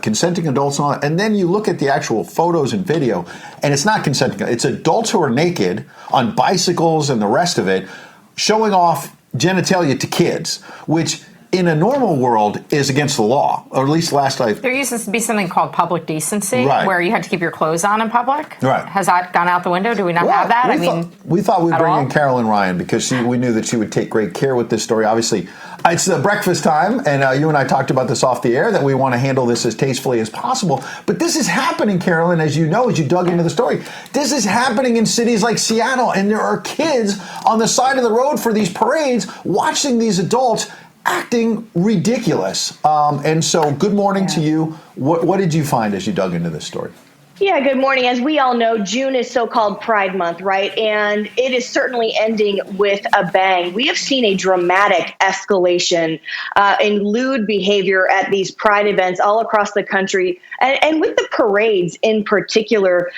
consenting adults and all that. And then you look at the actual photos and video, and it's not consenting. It's adults who are naked on bicycles and the rest of it, showing off genitalia to kids, which in a normal world is against the law, or at least there used to be something called public decency, where you had to keep your clothes on in public. Right. Has that gone out the window? Do we not have that? We thought we'd bring in Carolyn Ryan because we knew that she would take great care with this story. Obviously, it's breakfast time, and you and I talked about this off the air, that we want to handle this as tastefully as possible. But this is happening, Carolyn, as you know, as you dug into the story. This is happening in cities like Seattle, and there are kids on the side of the road for these parades watching these adults acting ridiculous. And so good morning to you. What did you find as you dug into this story? Yeah, good morning. As we all know, June is so-called Pride Month, right? And it is certainly ending with a bang. We have seen a dramatic escalation in lewd behavior at these Pride events all across the country. And with the parades in particular,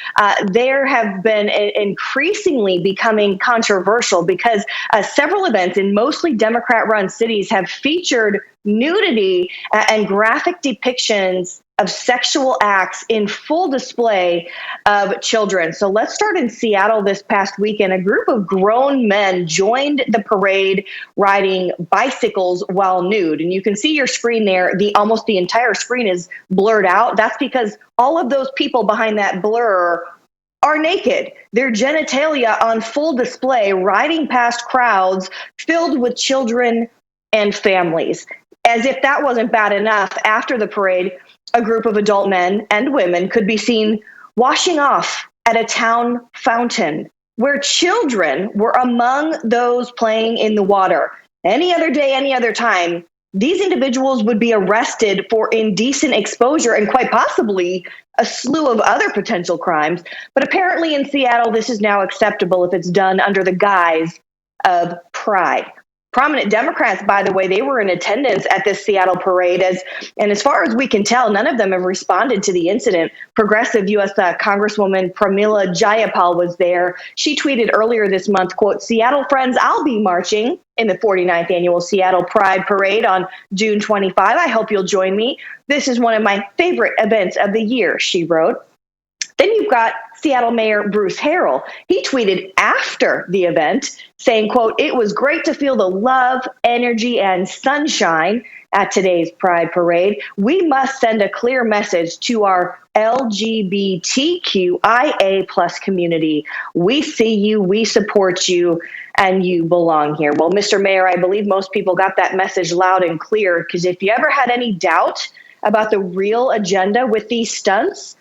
there have been increasingly becoming controversial because several events in mostly Democrat-run cities have featured nudity and graphic depictions of sexual acts in full display of children. So let's start in Seattle this past weekend. A group of grown men joined the parade riding bicycles while nude. And you can see your screen there. Almost the entire screen is blurred out. That's because all of those people behind that blur are naked. Their genitalia on full display, riding past crowds filled with children and families. As if that wasn't bad enough, after the parade, a group of adult men and women could be seen washing off at a town fountain where children were among those playing in the water. Any other day, any other time, these individuals would be arrested for indecent exposure and quite possibly a slew of other potential crimes. But apparently in Seattle, this is now acceptable if it's done under the guise of pride. Prominent Democrats, by the way, they were in attendance at this Seattle parade, and as far as we can tell, none of them have responded to the incident. Progressive U.S. Congresswoman Pramila Jayapal was there. She tweeted earlier this month, quote, Seattle friends, I'll be marching in the 49th annual Seattle Pride Parade on June 25. I hope you'll join me. This is one of my favorite events of the year, she wrote. Then you've got Seattle Mayor Bruce Harrell. He tweeted after the event saying, quote, it was great to feel the love, energy, and sunshine at today's Pride Parade. We must send a clear message to our LGBTQIA plus community. We see you, we support you, and you belong here. Well, Mr. Mayor, I believe most people got that message loud and clear, because if you ever had any doubt about the real agenda with these stunts,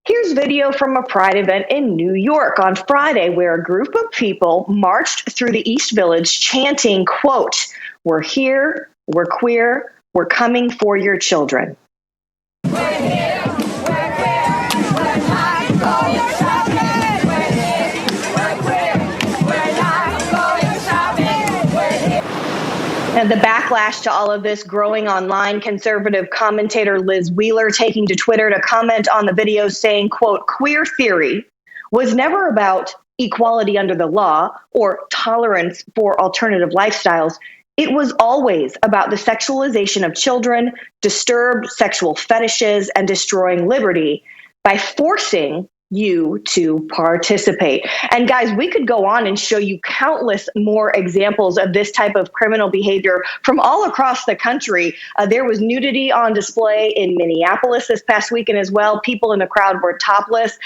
here's video from a Pride event in New York on Friday where a group of people marched through the East Village chanting, quote, we're here, we're queer, we're coming for your children. We're here, we're queer, we're not going shopping. We're here, we're queer, we're not going shopping. We're here. And the backlash to all of this growing online, conservative commentator Liz Wheeler taking to Twitter to comment on the video saying, quote, queer theory was never about equality under the law or tolerance for alternative lifestyles. It was always about the sexualization of children, disturbed sexual fetishes, and destroying liberty by forcing you to participate. And guys, we could go on and show you countless more examples of this type of criminal behavior from all across the country. There was nudity on display in Minneapolis this past weekend as well. People in the crowd were topless.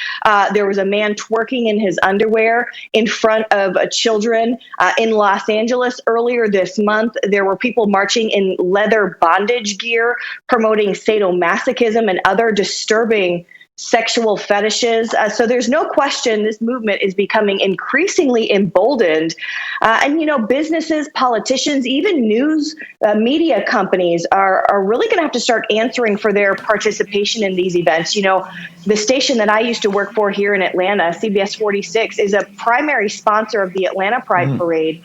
There was a man twerking in his underwear in front of children in Los Angeles earlier this month. There were people marching in leather bondage gear, promoting sadomasochism and other disturbing sexual fetishes. So there's no question this movement is becoming increasingly emboldened. And, businesses, politicians, even news media companies are really going to have to start answering for their participation in these events. The station that I used to work for here in Atlanta, CBS 46, is a primary sponsor of the Atlanta Pride Parade.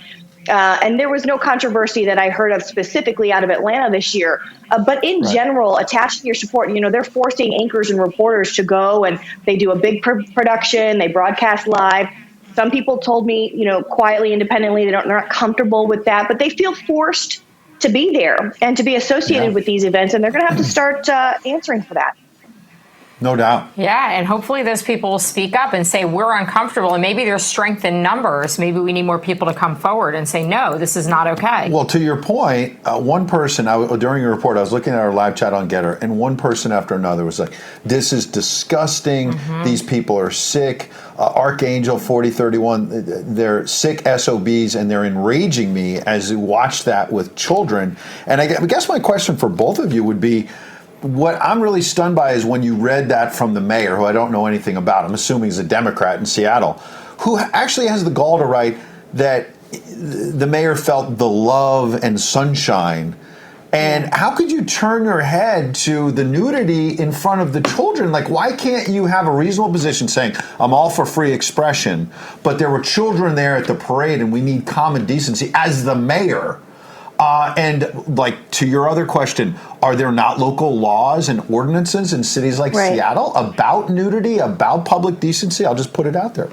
And there was no controversy that I heard of specifically out of Atlanta this year. But in general, attaching your support, they're forcing anchors and reporters to go, and they do a big production, they broadcast live. Some people told me, quietly, independently, they're not comfortable with that, but they feel forced to be there and to be associated with these events, and they're going to have to start answering for that. No doubt. Yeah, and hopefully those people will speak up and say, we're uncomfortable, and maybe there's strength in numbers. Maybe we need more people to come forward and say, no, this is not okay. Well, to your point, one person, during your report, I was looking at our live chat on Getter, and one person after another was like, this is disgusting. These people are sick. Archangel 4031, they're sick SOBs, and they're enraging me as you watch that with children. And I guess my question for both of you would be, what I'm really stunned by is when you read that from the mayor, who I don't know anything about, I'm assuming he's a Democrat in Seattle, who actually has the gall to write that the mayor felt the love and sunshine. And how could you turn your head to the nudity in front of the children? Like, why can't you have a reasonable position saying, I'm all for free expression, but there were children there at the parade and we need common decency as the mayor? And like, to your other question, are there not local laws and ordinances in cities like Seattle about nudity, about public decency? I'll just put it out there.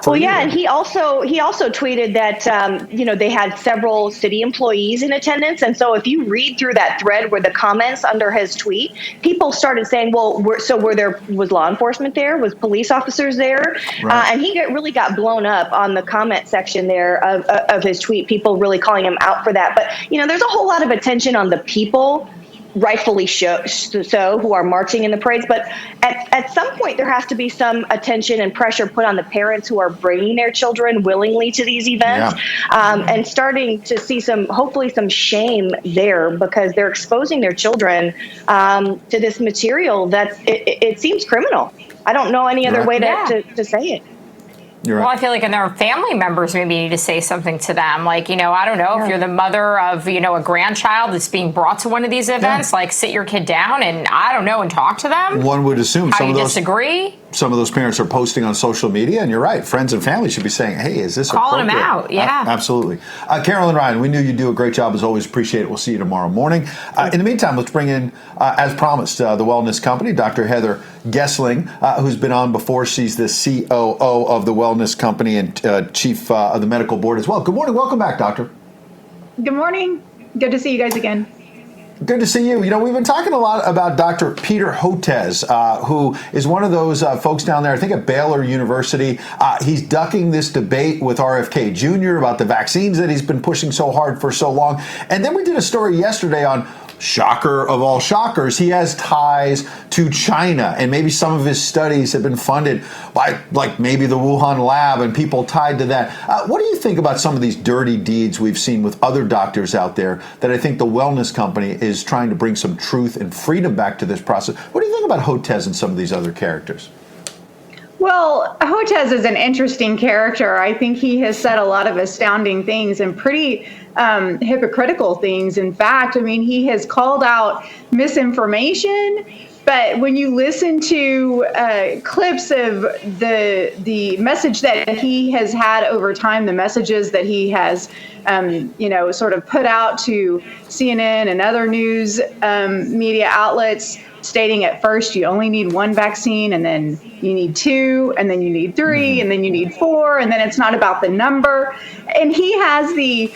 Well, yeah, and he also tweeted that they had several city employees in attendance, and so if you read through that thread where the comments under his tweet, people started saying, "Well, was law enforcement there? Was police officers there?" And he really got blown up on the comment section there of his tweet. People really calling him out for that. But there's a whole lot of attention on the people, rightfully so, who are marching in the parades. But at some point, there has to be some attention and pressure put on the parents who are bringing their children willingly to these events, and starting to see hopefully some shame there, because they're exposing their children to this material that it seems criminal. I don't know any other way to say it. Well, I feel like, and their family members maybe need to say something to them. Like, I don't know, if you're the mother of, a grandchild that's being brought to one of these events, like, sit your kid down and, I don't know, and talk to them. One would assume disagree? Some of those parents are posting on social media, and you're right. Friends and family should be saying, hey, is this calling appropriate? them out, yeah. Absolutely. Carolyn Ryan, we knew you'd do a great job as always. Appreciate it. We'll see you tomorrow morning. In the meantime, let's bring in, as promised, the wellness company, Dr. Heather Gessling, who's been on before. She's the COO of the wellness company and chief of the medical board as well. Good morning. Welcome back, doctor. Good morning. Good to see you guys again. Good to see you. We've been talking a lot about Dr. Peter Hotez, who is one of those folks down there, I think at Baylor University. He's ducking this debate with RFK Jr. about the vaccines that he's been pushing so hard for so long. And then we did a story yesterday on, shocker of all shockers, he has ties to China, and maybe some of his studies have been funded by, like, maybe the Wuhan lab and people tied to that. What do you think about some of these dirty deeds we've seen with other doctors out there that I think the wellness company is trying to bring some truth and freedom back to this process? What do you think about Hotez and some of these other characters? Well, Hotez is an interesting character. I think he has said a lot of astounding things and pretty hypocritical things. In fact, he has called out misinformation. But when you listen to clips of the message that he has had over time, the messages that he has, sort of put out to CNN and other news media outlets, stating at first you only need one vaccine, and then you need two, and then you need three, and then you need four, and then it's not about the number. And he has the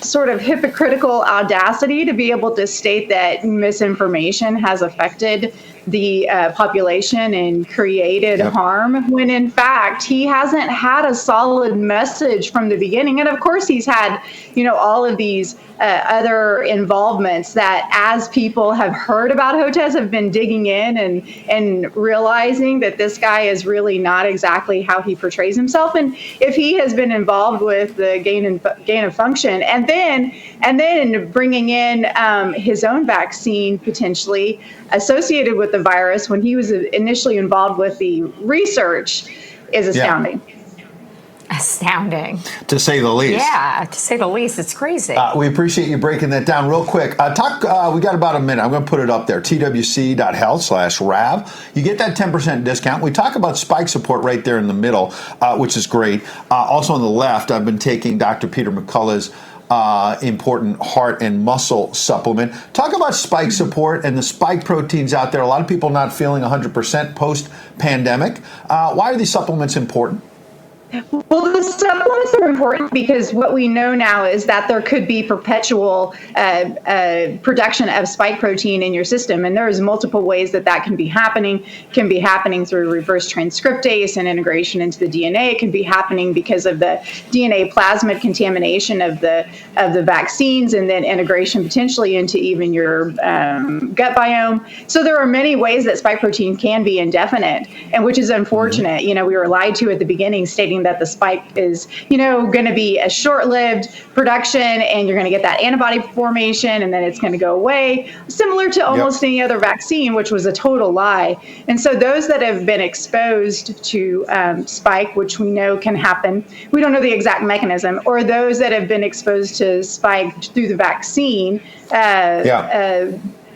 sort of hypocritical audacity to be able to state that misinformation has affected the population and created harm, when in fact he hasn't had a solid message from the beginning. And of course he's had, all of these other involvements that, as people have heard about Hotez, have been digging in and realizing that this guy is really not exactly how he portrays himself. And if he has been involved with the gain of function, and then bringing in his own vaccine potentially associated with the the virus when he was initially involved with the research is astounding. Astounding. To say the least. Yeah, to say the least. It's crazy. We appreciate you breaking that down real quick. We got about a minute. I'm going to put it up there. twc.health/RAV. You get that 10% discount. We talk about spike support right there in the middle, which is great. Also on the left, I've been taking Dr. Peter McCullough's important heart and muscle supplement. Talk about spike support and the spike proteins out there. A lot of people not feeling 100% post-pandemic. Why are these supplements important? Well, the supplements are important because what we know now is that there could be perpetual production of spike protein in your system, and there's multiple ways that can be happening. It can be happening through reverse transcriptase and integration into the DNA. It can be happening because of the DNA plasmid contamination of the vaccines, and then integration potentially into even your gut biome. So there are many ways that spike protein can be indefinite, and which is unfortunate. You know, we were lied to at the beginning, stating that the spike is, going to be a short-lived production and you're going to get that antibody formation and then it's going to go away, similar to almost any other vaccine, which was a total lie. And so those that have been exposed to spike, which we know can happen, we don't know the exact mechanism, or those that have been exposed to spike through the vaccine,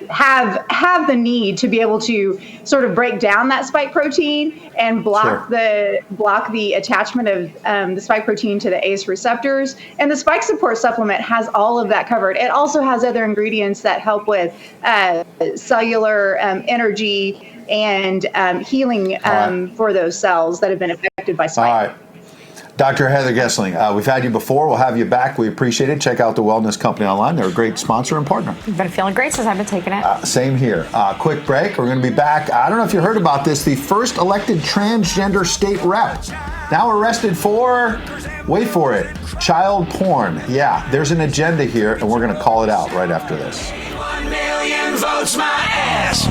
have the need to be able to sort of break down that spike protein and block the attachment of the spike protein to the ACE receptors. And the spike support supplement has all of that covered. It also has other ingredients that help with cellular energy and healing for those cells that have been affected by spike. All right. Dr. Heather Gessling, we've had you before. We'll have you back. We appreciate it. Check out the Wellness Company online. They're a great sponsor and partner. I've been feeling great since I've been taking it. Same here. Quick break. We're going to be back. I don't know if you heard about this. The first elected transgender state rep now arrested for, wait for it, child porn. Yeah, there's an agenda here, and we're going to call it out right after this. 1 million votes my ass.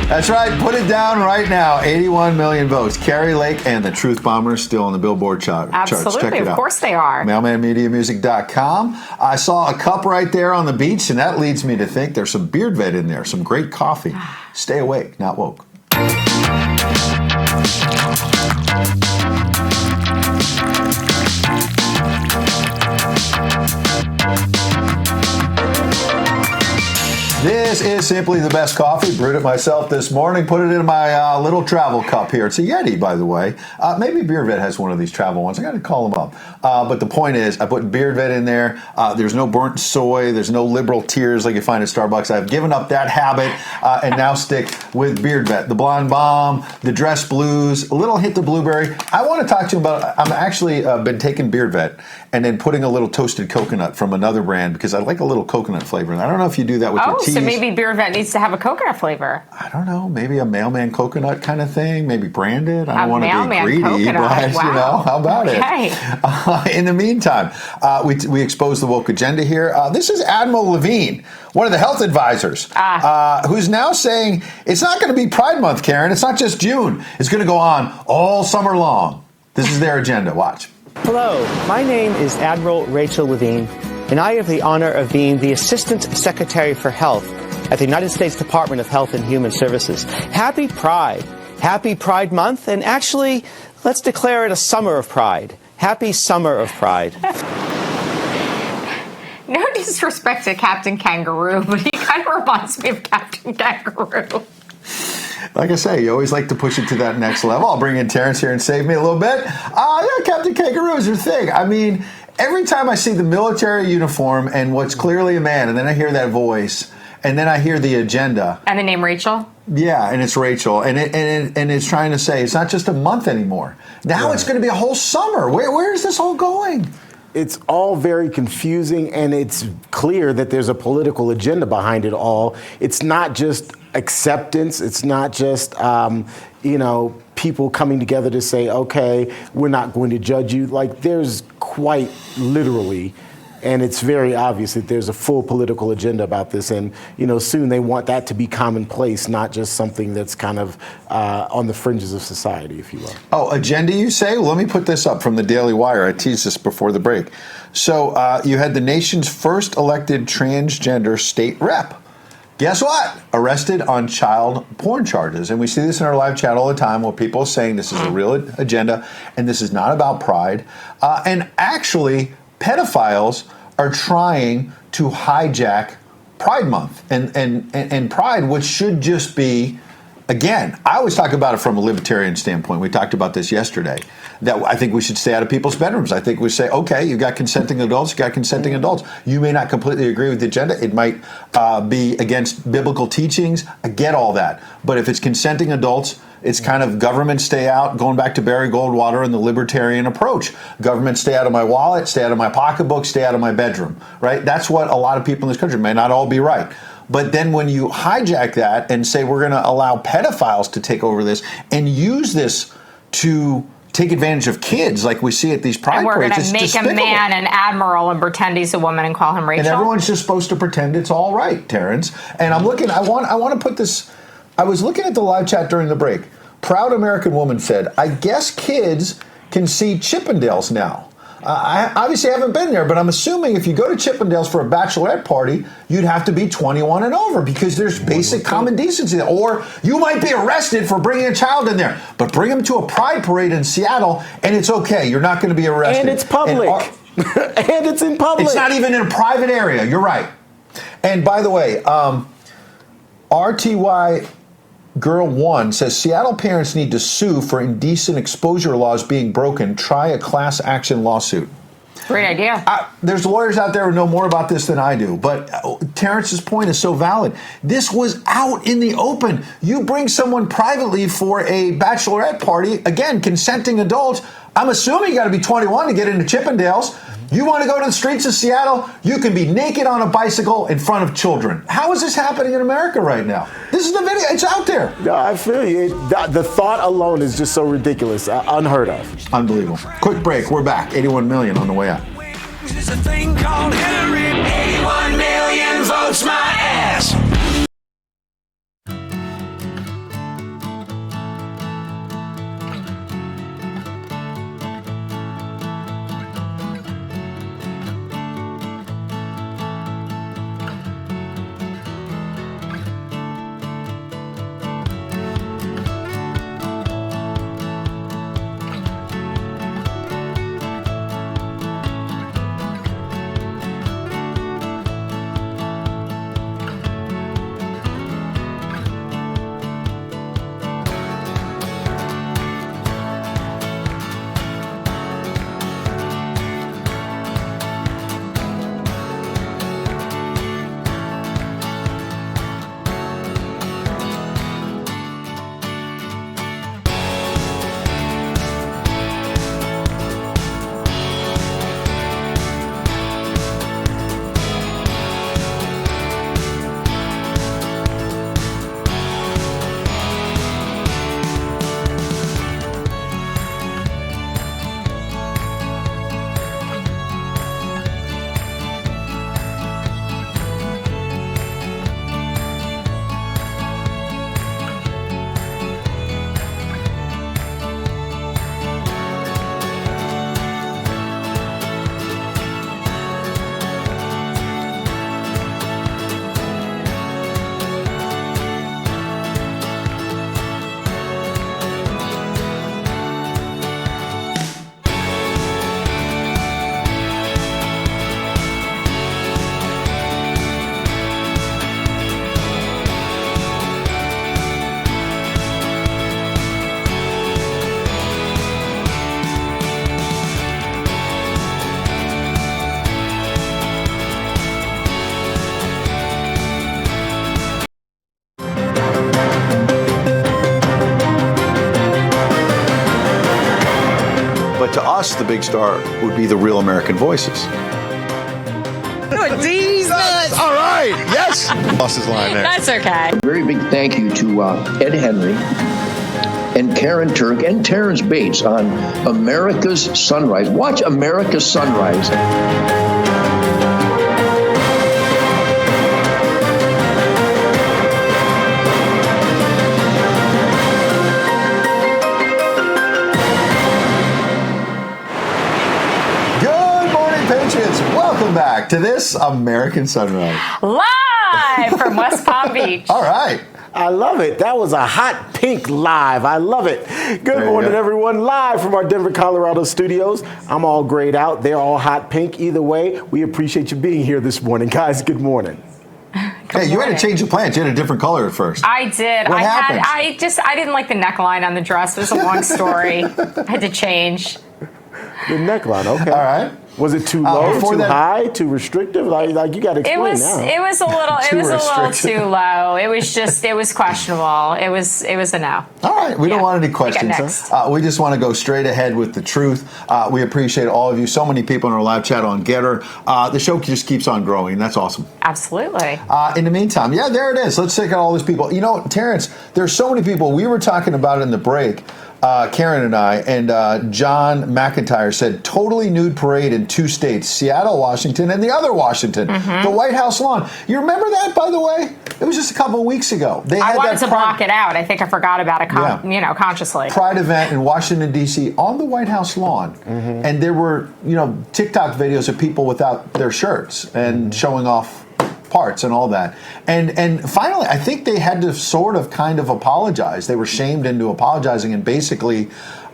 That's right. Put it down right now. 81 million votes. Carrie Lake and the Truth Bombers still on the Billboard charts. Absolutely. Check it out. Of course they are. MailmanMediaMusic.com. I saw a cup right there on the beach, and that leads me to think there's some Beard Vet in there, some great coffee. Stay awake, not woke. This is simply the best coffee. Brewed it myself this morning. Put it in my little travel cup here. It's a Yeti, by the way. Maybe Beard Vet has one of these travel ones. I got to call them up. But the point is, I put Beard Vet in there. There's no burnt soy. There's no liberal tears like you find at Starbucks. I've given up that habit and now stick with Beard Vet. The Blonde Bomb, the Dress Blues, a little hit of blueberry. I want to talk to you about, I'm actually been taking Beard Vet and then putting a little toasted coconut from another brand because I like a little coconut flavor. And I don't know if you do that with your teas. So maybe Beard Vet needs to have a coconut flavor. I don't know, maybe a mailman coconut kind of thing, maybe branded. I don't want to be greedy, coconut. but Wow. you know, how about it? In the meantime, we expose the woke agenda here. This is Admiral Levine, one of the health advisors, who's now saying it's not going to be Pride Month, Karyn. It's not just June. It's going to go on all summer long. This is their agenda. Watch. Hello, my name is Admiral Rachel Levine, and I have the honor of being the Assistant Secretary for Health at the United States Department of Health and Human Services. Happy Pride. Happy Pride Month, and actually, let's declare it a summer of pride. Happy Summer of Pride. No disrespect to Captain Kangaroo, but he kind of reminds me of Captain Kangaroo. Like I say, you always like to push it to that next level. I'll bring in Terrance here and save me a little bit. Yeah, Captain Kangaroo is your thing. I mean, every time I see the military uniform and what's clearly a man, and then I hear that voice, and then I hear the agenda. And the name Rachel? Yeah, and it's Rachel. And it's trying to say it's not just a month anymore. Now it's going to be a whole summer. Where is this all going? It's all very confusing, and it's clear that there's a political agenda behind it all. It's not just acceptance. It's not just, people coming together to say, okay, we're not going to judge you. Like, there's quite literally, and it's very obvious that there's a full political agenda about this. And, soon they want that to be commonplace, not just something that's kind of on the fringes of society, if you will. Oh, agenda, you say? Well, let me put this up from the Daily Wire. I teased this before the break. So you had the nation's first elected transgender state rep. Guess what? Arrested on child porn charges. And we see this in our live chat all the time where people are saying this is a real agenda and this is not about pride. And actually, pedophiles are trying to hijack Pride Month and Pride, which should just be, again, I always talk about it from a libertarian standpoint. We talked about this yesterday, that I think we should stay out of people's bedrooms. I think we say, okay, you got consenting adults, you got consenting adults. You may not completely agree with the agenda. It might be against biblical teachings. I get all that. But if it's consenting adults, it's kind of government stay out, going back to Barry Goldwater and the libertarian approach. Government stay out of my wallet, stay out of my pocketbook, stay out of my bedroom, right? That's what a lot of people in this country may not all be right. But then when you hijack that and say we're going to allow pedophiles to take over this and use this to take advantage of kids like we see at these pride parades, and we're going to make despicable. a man an admiral and pretend he's a woman and call him Rachel. And everyone's just supposed to pretend it's all right, Terrance. And I'm looking, I want to put this, I was looking at the live chat during the break. Proud American Woman said, I guess kids can see Chippendales now. I obviously haven't been there, but I'm assuming if you go to Chippendales for a bachelorette party, you'd have to be 21 and over because there's basic common decency. Or you might be arrested for bringing a child in there, but bring them to a pride parade in Seattle and it's okay. You're not going to be arrested. And it's public. And it's in public. It's not even in a private area. You're right. And by the way, RTY Girl 1 says Seattle parents need to sue for indecent exposure laws being broken. Try a class action lawsuit. Great idea. There's lawyers out there who know more about this than I do, but Terrance's point is so valid. This was out in the open. You bring someone privately for a bachelorette party, again, consenting adults. I'm assuming you got to be 21 to get into Chippendales. You want to go to the streets of Seattle? You can be naked on a bicycle in front of children. How is this happening in America right now? This is the video. It's out there. No, I feel you. The thought alone is just so ridiculous. Unheard of. Unbelievable. Quick break. We're back. 81 million on the way out. There's a thing called Hillary. 81 million votes my ass. us, the big star would be the real American voices. Jesus! All right, yes. Lost his line there. That's okay. A very big thank you to Ed Henry and Karyn Turk and Terrance Bates on America's Sunrise. Watch America's Sunrise. Good morning, Patriots. Welcome back to this American Sunrise. Live from West Palm Beach. All right. I love it. That was a hot pink live. I love it. Good morning, everyone. Live from our Denver, Colorado studios. I'm all grayed out. They're all hot pink. Either way, we appreciate you being here this morning. Guys, good morning. Hey, you had to change the plans. You had a different color at first. I did. What happened? I didn't like the neckline on the dress. It was a long story. I had to change. The neckline, okay. All right. Was it too low, too high, too restrictive? Like you got to explain now. It was a little too low. It was questionable. It was a no. All right, we don't want any questions. We just want to go straight ahead with the truth. We appreciate all of you. So many people in our live chat on Getter. The show just keeps on growing. That's awesome. Absolutely. In the meantime, yeah, there it is. Let's check out all these people. You know, Terrance, there's so many people. We were talking about it in the break. Karyn and I, and John McIntyre said totally nude parade in 2 states, Seattle, Washington, and the other Washington, the White House lawn. You remember that, by the way? It was just a couple of weeks ago. I wanted to block it out. I think I forgot about it consciously. Pride event in Washington, D.C. on the White House lawn. And there were, TikTok videos of people without their shirts and showing off parts and all that. And finally, I think they had to sort of kind of apologize. They were shamed into apologizing, and basically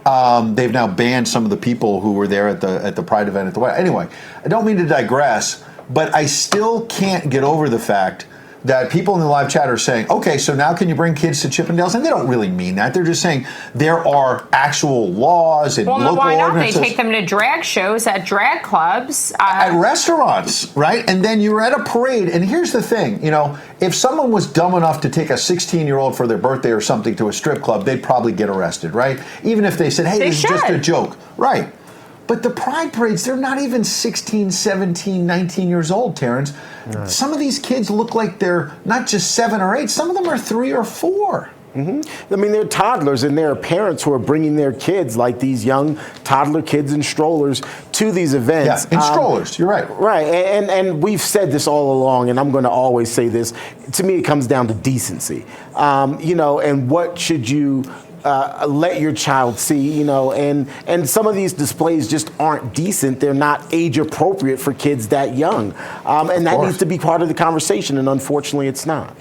they've now banned some of the people who were there at the Pride event at the White House. Anyway, I don't mean to digress, but I still can't get over the fact that people in the live chat are saying, okay, so now can you bring kids to Chippendales? And they don't really mean that. They're just saying there are actual laws and local why not? ordinances. They take them to drag shows at drag clubs. At restaurants, right? And then you're at a parade. And here's the thing, if someone was dumb enough to take a 16-year-old for their birthday or something to a strip club, they'd probably get arrested, right? Even if they said, hey, this is just a joke. Right. But the pride parades, they're not even 16, 17, 19 years old, Terrance. Right. Some of these kids look like they're not just 7 or 8. Some of them are 3 or 4. I mean, they're toddlers, and there are parents who are bringing their kids, like these young toddler kids in strollers, to these events. Yeah, in strollers, you're right. Right, and we've said this all along, and I'm going to always say this. To me, it comes down to decency. And what should you let your child see, and some of these displays just aren't decent. They're not age appropriate for kids that young. And that needs to be part of the conversation, and unfortunately it's not.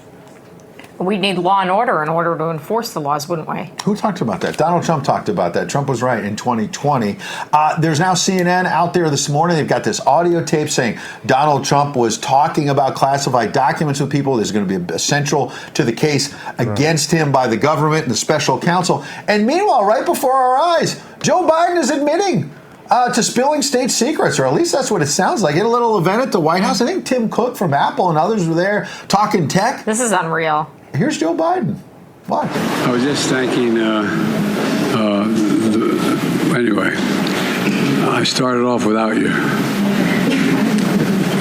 We need law and order in order to enforce the laws, wouldn't we? Who talked about that? Donald Trump talked about that. Trump was right in 2020. There's now CNN out there this morning. They've got this audio tape saying Donald Trump was talking about classified documents with people. There's going to be essential to the case against him by the government and the special counsel. And meanwhile, right before our eyes, Joe Biden is admitting to spilling state secrets, or at least that's what it sounds like. At a little event at the White House, I think Tim Cook from Apple and others were there talking tech. This is unreal. Here's Joe Biden. What? I was just thanking, anyway, I started off without you.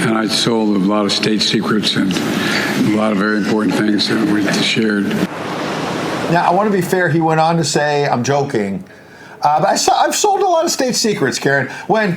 And I sold a lot of state secrets and a lot of very important things that we shared. Now, I want to be fair. He went on to say, I'm joking, but I've sold a lot of state secrets, Karyn. When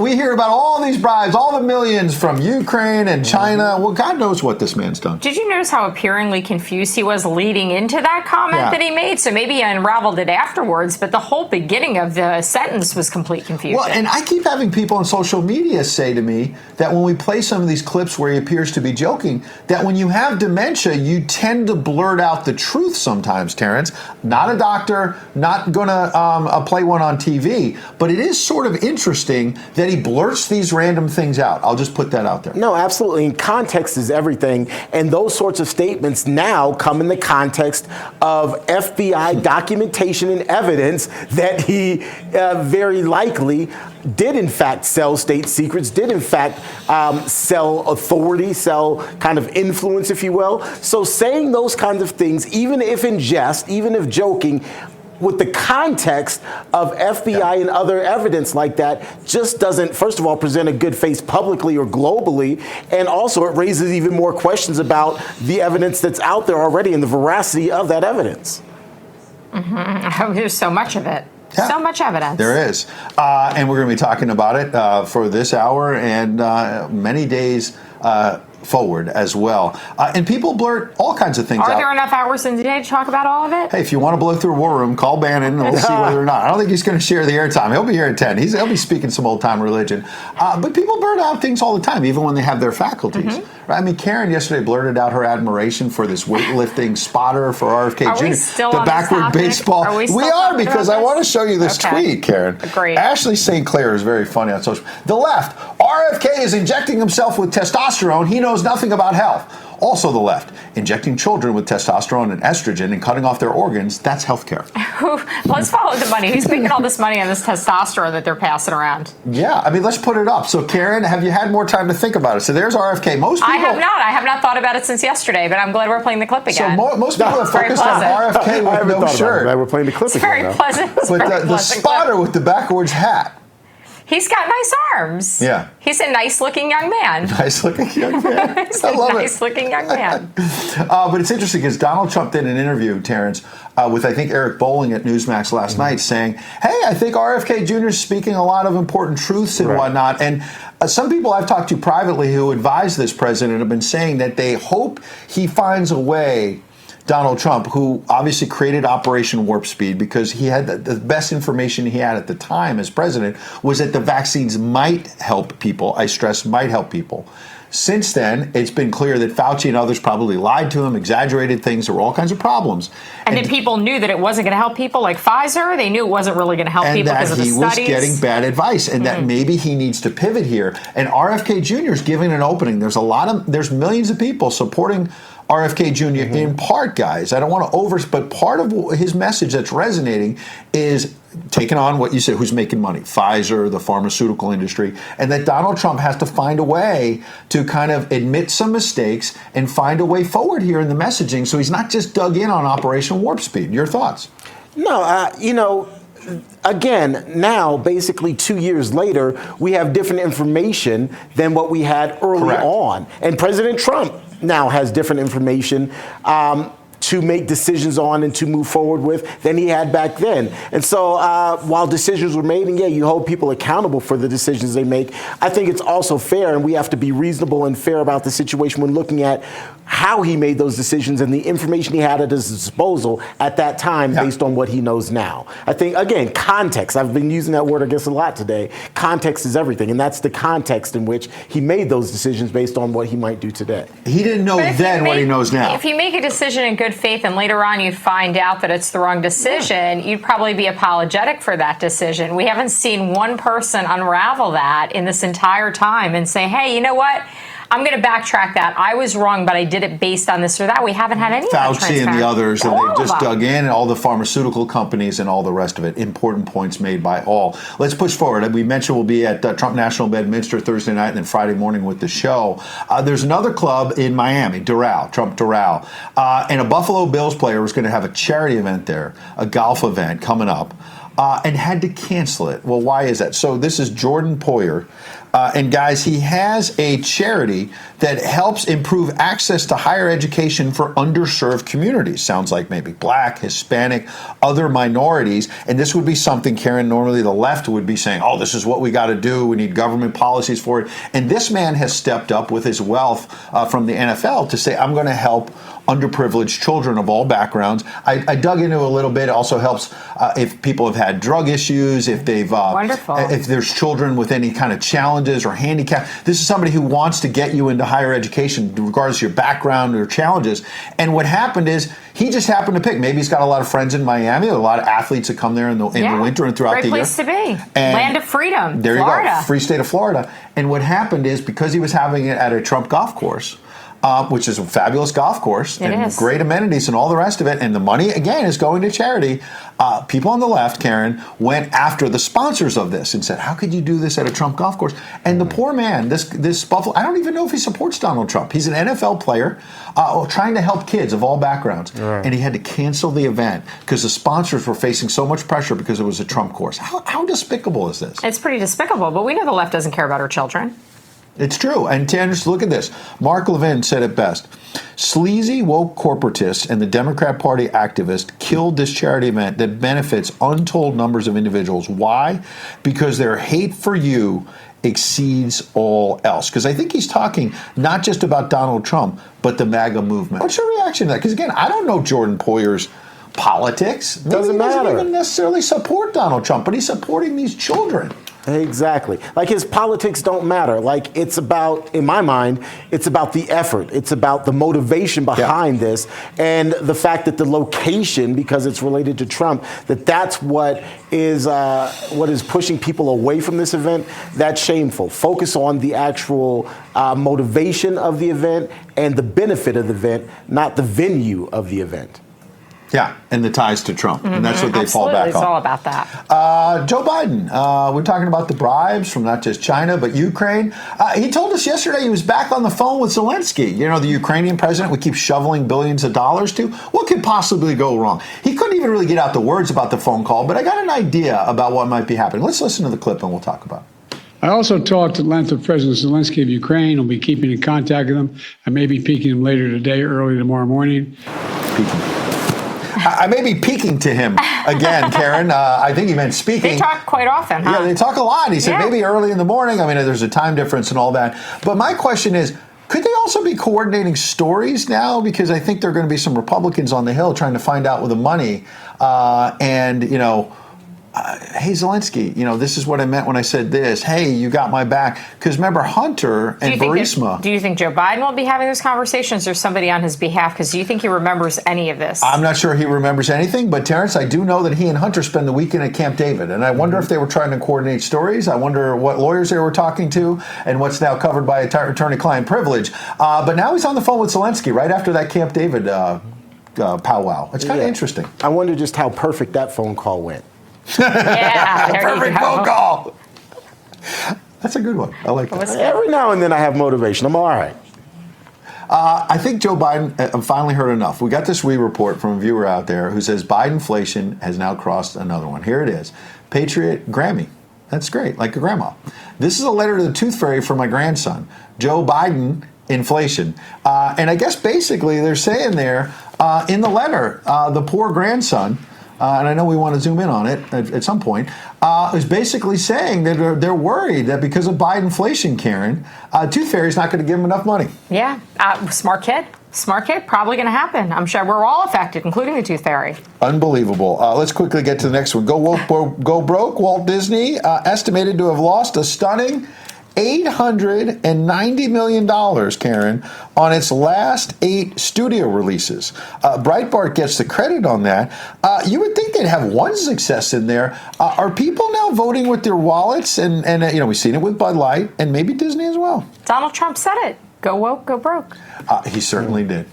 we hear about all these bribes, all the millions from Ukraine and China, well, God knows what this man's done. Did you notice how appearingly confused he was leading into that comment that he made? So maybe he unraveled it afterwards, but the whole beginning of the sentence was complete confusion. Well, and I keep having people on social media say to me that when we play some of these clips where he appears to be joking, that when you have dementia, you tend to blurt out the truth sometimes, Terrance. Not a doctor, not going to play one on TV, but it is sort of interesting that he blurts these random things out. I'll just put that out there. No, absolutely. And context is everything. And those sorts of statements now come in the context of FBI documentation and evidence that he very likely did in fact sell state secrets, did in fact sell authority, sell kind of influence, if you will. So saying those kinds of things, even if in jest, even if joking, with the context of FBI and other evidence like that, just doesn't, first of all, present a good face publicly or globally, and also it raises even more questions about the evidence that's out there already and the veracity of that evidence. There's so much of it. Yeah. So much evidence. There is. And we're going to be talking about it for this hour and many days forward as well. And people blurt all kinds of things out. Are there enough hours in the day to talk about all of it? Hey, if you want to blow through a war room, call Bannon and we'll see whether or not. I don't think he's going to share the airtime. He'll be here at 10. He'll be speaking some old-time religion. But people blurt out things all the time, even when they have their faculties. Right? I mean, Karyn yesterday blurted out her admiration for this weightlifting spotter for RFK Jr. We still the on backward baseball. Are we are, because I want to show you this tweet, Karyn. Great. Ashley St. Clair is very funny on social. The left. RFK is injecting himself with testosterone. He knows nothing about health. Also the left, injecting children with testosterone and estrogen and cutting off their organs, that's healthcare. Let's follow the money. Who's making all this money on this testosterone that they're passing around? Yeah, I mean, let's put it up. So, Karyn, have you had more time to think about it? So there's RFK. Most people... I have not thought about it since yesterday, but I'm glad we're playing the clip again. So most people have focused on RFK with no shirt. We're playing the clip again. Very pleasant. But the spotter with the backwards hat. He's got nice arms. Yeah. He's a nice-looking young man. Nice-looking young man. He's a nice-looking young man. But it's interesting because Donald Trump did an interview, Terrance, with, I think, Eric Bolling at Newsmax last night saying, hey, I think RFK Jr. is speaking a lot of important truths and whatnot. And some people I've talked to privately who advise this president have been saying that they hope he finds a way, Donald Trump, who obviously created Operation Warp Speed because he had the best information he had at the time as president was that the vaccines might help people. I stress might help people. Since then, it's been clear that Fauci and others probably lied to him, exaggerated things. There were all kinds of problems. And then people knew that it wasn't going to help people like Pfizer. They knew it wasn't really going to help people because of the studies. And that he was getting bad advice and that maybe he needs to pivot here. And RFK Jr. is giving an opening. There's millions of people supporting RFK Jr. in part, guys. I don't want to but part of his message that's resonating is taking on what you said, who's making money, Pfizer, the pharmaceutical industry, and that Donald Trump has to find a way to kind of admit some mistakes and find a way forward here in the messaging so he's not just dug in on Operation Warp Speed. Your thoughts? No, again, now, basically 2 years later, we have different information than what we had early on. And President Trump now has different information to make decisions on and to move forward with than he had back then. And so while decisions were made, and you hold people accountable for the decisions they make, I think it's also fair, and we have to be reasonable and fair about the situation when looking at how he made those decisions and the information he had at his disposal at that time based on what he knows now. I think, again, context. I've been using that word, I guess, a lot today. Context is everything, and that's the context in which he made those decisions based on what he might do today. He didn't know then what he knows now. If you make a decision in good faith and later on you find out that it's the wrong decision, you'd probably be apologetic for that decision. We haven't seen one person unravel that in this entire time and say, hey, you know what? I'm going to backtrack that. I was wrong, but I did it based on this or that. We haven't had any of that Fauci and the others, and they've just dug in, and all the pharmaceutical companies and all the rest of it. Important points made by all. Let's push forward. We mentioned we'll be at Trump National Bedminster Thursday night and then Friday morning with the show. There's another club in Miami, Trump Doral, and a Buffalo Bills player was going to have a charity event there, a golf event coming up, and had to cancel it. Well, why is that? So this is Jordan Poyer. And guys, he has a charity that helps improve access to higher education for underserved communities. Sounds like maybe Black, Hispanic, other minorities. And this would be something, Karyn, normally the left would be saying, oh, this is what we got to do. We need government policies for it. And this man has stepped up with his wealth from the NFL to say, I'm going to help underprivileged children of all backgrounds. I dug into a little bit. It also helps if people have had drug issues, if they've if there's children with any kind of challenges or handicap. This is somebody who wants to get you into higher education, regardless of your background or challenges. And what happened is he just happened to pick. Maybe he's got a lot of friends in Miami, a lot of athletes that come there in the winter and throughout the year. Great place to be. Land of freedom. There Florida. You go, free state of Florida. And what happened is because he was having it at a Trump golf course, which is a fabulous golf course and is. great amenities and all the rest of it. And the money, again, is going to charity. People on the left, Karyn, went after the sponsors of this and said, how could you do this at a Trump golf course? And the poor man, this Buffalo, I don't even know if he supports Donald Trump. He's an NFL player trying to help kids of all backgrounds. And he had to cancel the event because the sponsors were facing so much pressure because it was a Trump course. How despicable is this? It's pretty despicable, but we know the left doesn't care about our children. It's true. And Tanners, look at this. Mark Levin said it best. Sleazy woke corporatists and the Democrat Party activists killed this charity event that benefits untold numbers of individuals. Why? Because their hate for you exceeds all else. Because I think he's talking not just about Donald Trump, but the MAGA movement. What's your reaction to that? Because again, I don't know Jordan Poyer's politics. Doesn't matter. He doesn't even necessarily support Donald Trump, but he's supporting these children. Exactly. Like his politics don't matter. Like it's about, in my mind, it's about the effort. It's about the motivation behind this and the fact that the location, because it's related to Trump, that's what is pushing people away from this event. That's shameful. Focus on the actual motivation of the event and the benefit of the event, not the venue of the event. Yeah, and the ties to Trump. And that's what they fall back on. It's all about that. Joe Biden, we're talking about the bribes from not just China, but Ukraine. He told us yesterday he was back on the phone with Zelensky, the Ukrainian president we keep shoveling billions of dollars to. What could possibly go wrong? He couldn't even really get out the words about the phone call, but I got an idea about what might be happening. Let's listen to the clip and we'll talk about it. I also talked at length with President Zelensky of Ukraine. I'll be keeping in contact with him. I may be peeking him later today, early tomorrow morning. I may be peeking to him again, Karyn. I think he meant speaking. They talk quite often, huh? Yeah, they talk a lot. He said maybe early in the morning. I mean, there's a time difference and all that. But my question is, could they also be coordinating stories now? Because I think there are going to be some Republicans on the Hill trying to find out with the money. Hey, Zelensky, this is what I meant when I said this. Hey, you got my back. Because remember, Hunter and Burisma. Do you think Joe Biden will be having those conversations or somebody on his behalf? Because do you think he remembers any of this? I'm not sure he remembers anything. But, Terrance, I do know that he and Hunter spend the weekend at Camp David. And I wonder if they were trying to coordinate stories. I wonder what lawyers they were talking to and what's now covered by attorney-client privilege. But now he's on the phone with Zelensky right after that Camp David powwow. It's kind of interesting. I wonder just how perfect that phone call went. Yeah, perfect phone call. That's a good one. I like that. Every now and then I have motivation. I'm all right. I think Joe Biden finally heard enough. We got this report from a viewer out there who says Bidenflation has now crossed another one. Here it is. Patriot Grammy. That's great, like a grandma. This is a letter to the Tooth Fairy for my grandson. Joe Biden inflation. And I guess basically they're saying there in the letter, the poor grandson, and I know we want to zoom in on it at some point, is basically saying that they're worried that because of Bidenflation, Karyn, Tooth Fairy's not going to give him enough money. Yeah, smart kid, probably going to happen. I'm sure we're all affected, including the Tooth Fairy. Unbelievable. Let's quickly get to the next one. Go broke. Walt Disney estimated to have lost a stunning $890 million, Karyn, on its last 8 studio releases. Breitbart gets the credit on that. You would think they'd have one success in there. Are people now voting with their wallets? And we've seen it with Bud Light and maybe Disney as well. Donald Trump said it. Go woke, go broke. He certainly did.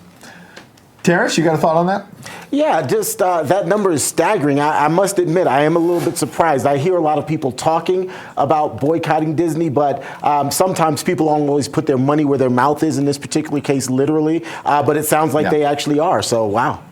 Terrance, you got a thought on that? Yeah, just that number is staggering. I must admit, I am a little bit surprised. I hear a lot of people talking about boycotting Disney, but sometimes people don't always put their money where their mouth is, in this particular case, literally. But it sounds like they actually are, so wow.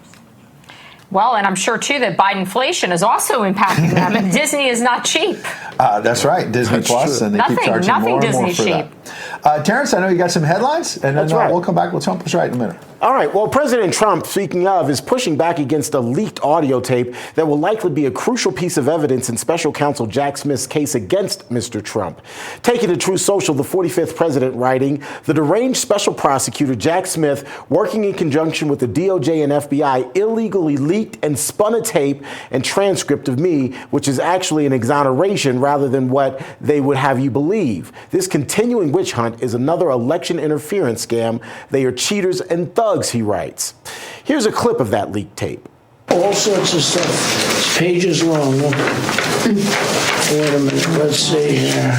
Well, and I'm sure, too, that Bidenflation is also impacting them, and Disney is not cheap. That's right, Disney Plus, and they keep charging more and more for that. Terrance, I know you got some headlines, and then we'll come back with Trump was right in a minute. All right. Well, President Trump, speaking of, is pushing back against a leaked audio tape that will likely be a crucial piece of evidence in special counsel Jack Smith's case against Mr. Trump. Taking to Truth Social, the 45th president writing, the deranged special prosecutor Jack Smith, working in conjunction with the DOJ and FBI, illegally leaked and spun a tape and transcript of me, which is actually an exoneration rather than what they would have you believe. This continuing witch hunt is another election interference scam. They are cheaters and thugs, he writes. Here's a clip of that leaked tape. All sorts of stuff. It's pages long. Look. Wait a minute. Let's see here.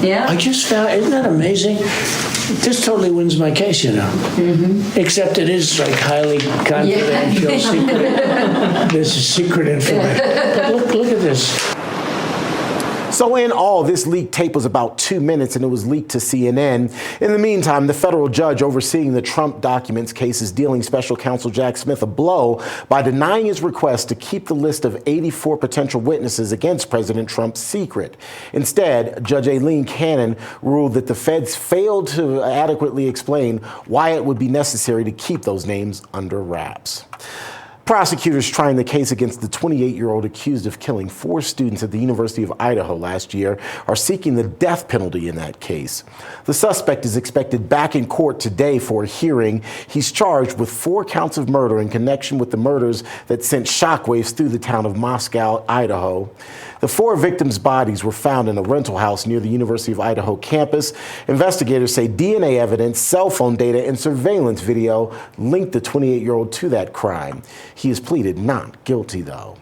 Yeah. I just found, isn't that amazing? This totally wins my case, you know. Mm-hmm. Except it is like highly confidential, secret. This is secret information. But look at this. So in all, this leaked tape was about 2 minutes and it was leaked to CNN. In the meantime, the federal judge overseeing the Trump documents case is dealing special counsel Jack Smith a blow by denying his request to keep the list of 84 potential witnesses against President Trump secret. Instead, Judge Aileen Cannon ruled that the feds failed to adequately explain why it would be necessary to keep those names under wraps. Prosecutors trying the case against the 28-year-old accused of killing 4 students at the University of Idaho last year are seeking the death penalty in that case. The suspect is expected back in court today for a hearing. He's charged with 4 counts of murder in connection with the murders that sent shockwaves through the town of Moscow, Idaho. The 4 victims' bodies were found in a rental house near the University of Idaho campus. Investigators say DNA evidence, cell phone data, and surveillance video linked the 28-year-old to that crime. He has pleaded not guilty, though.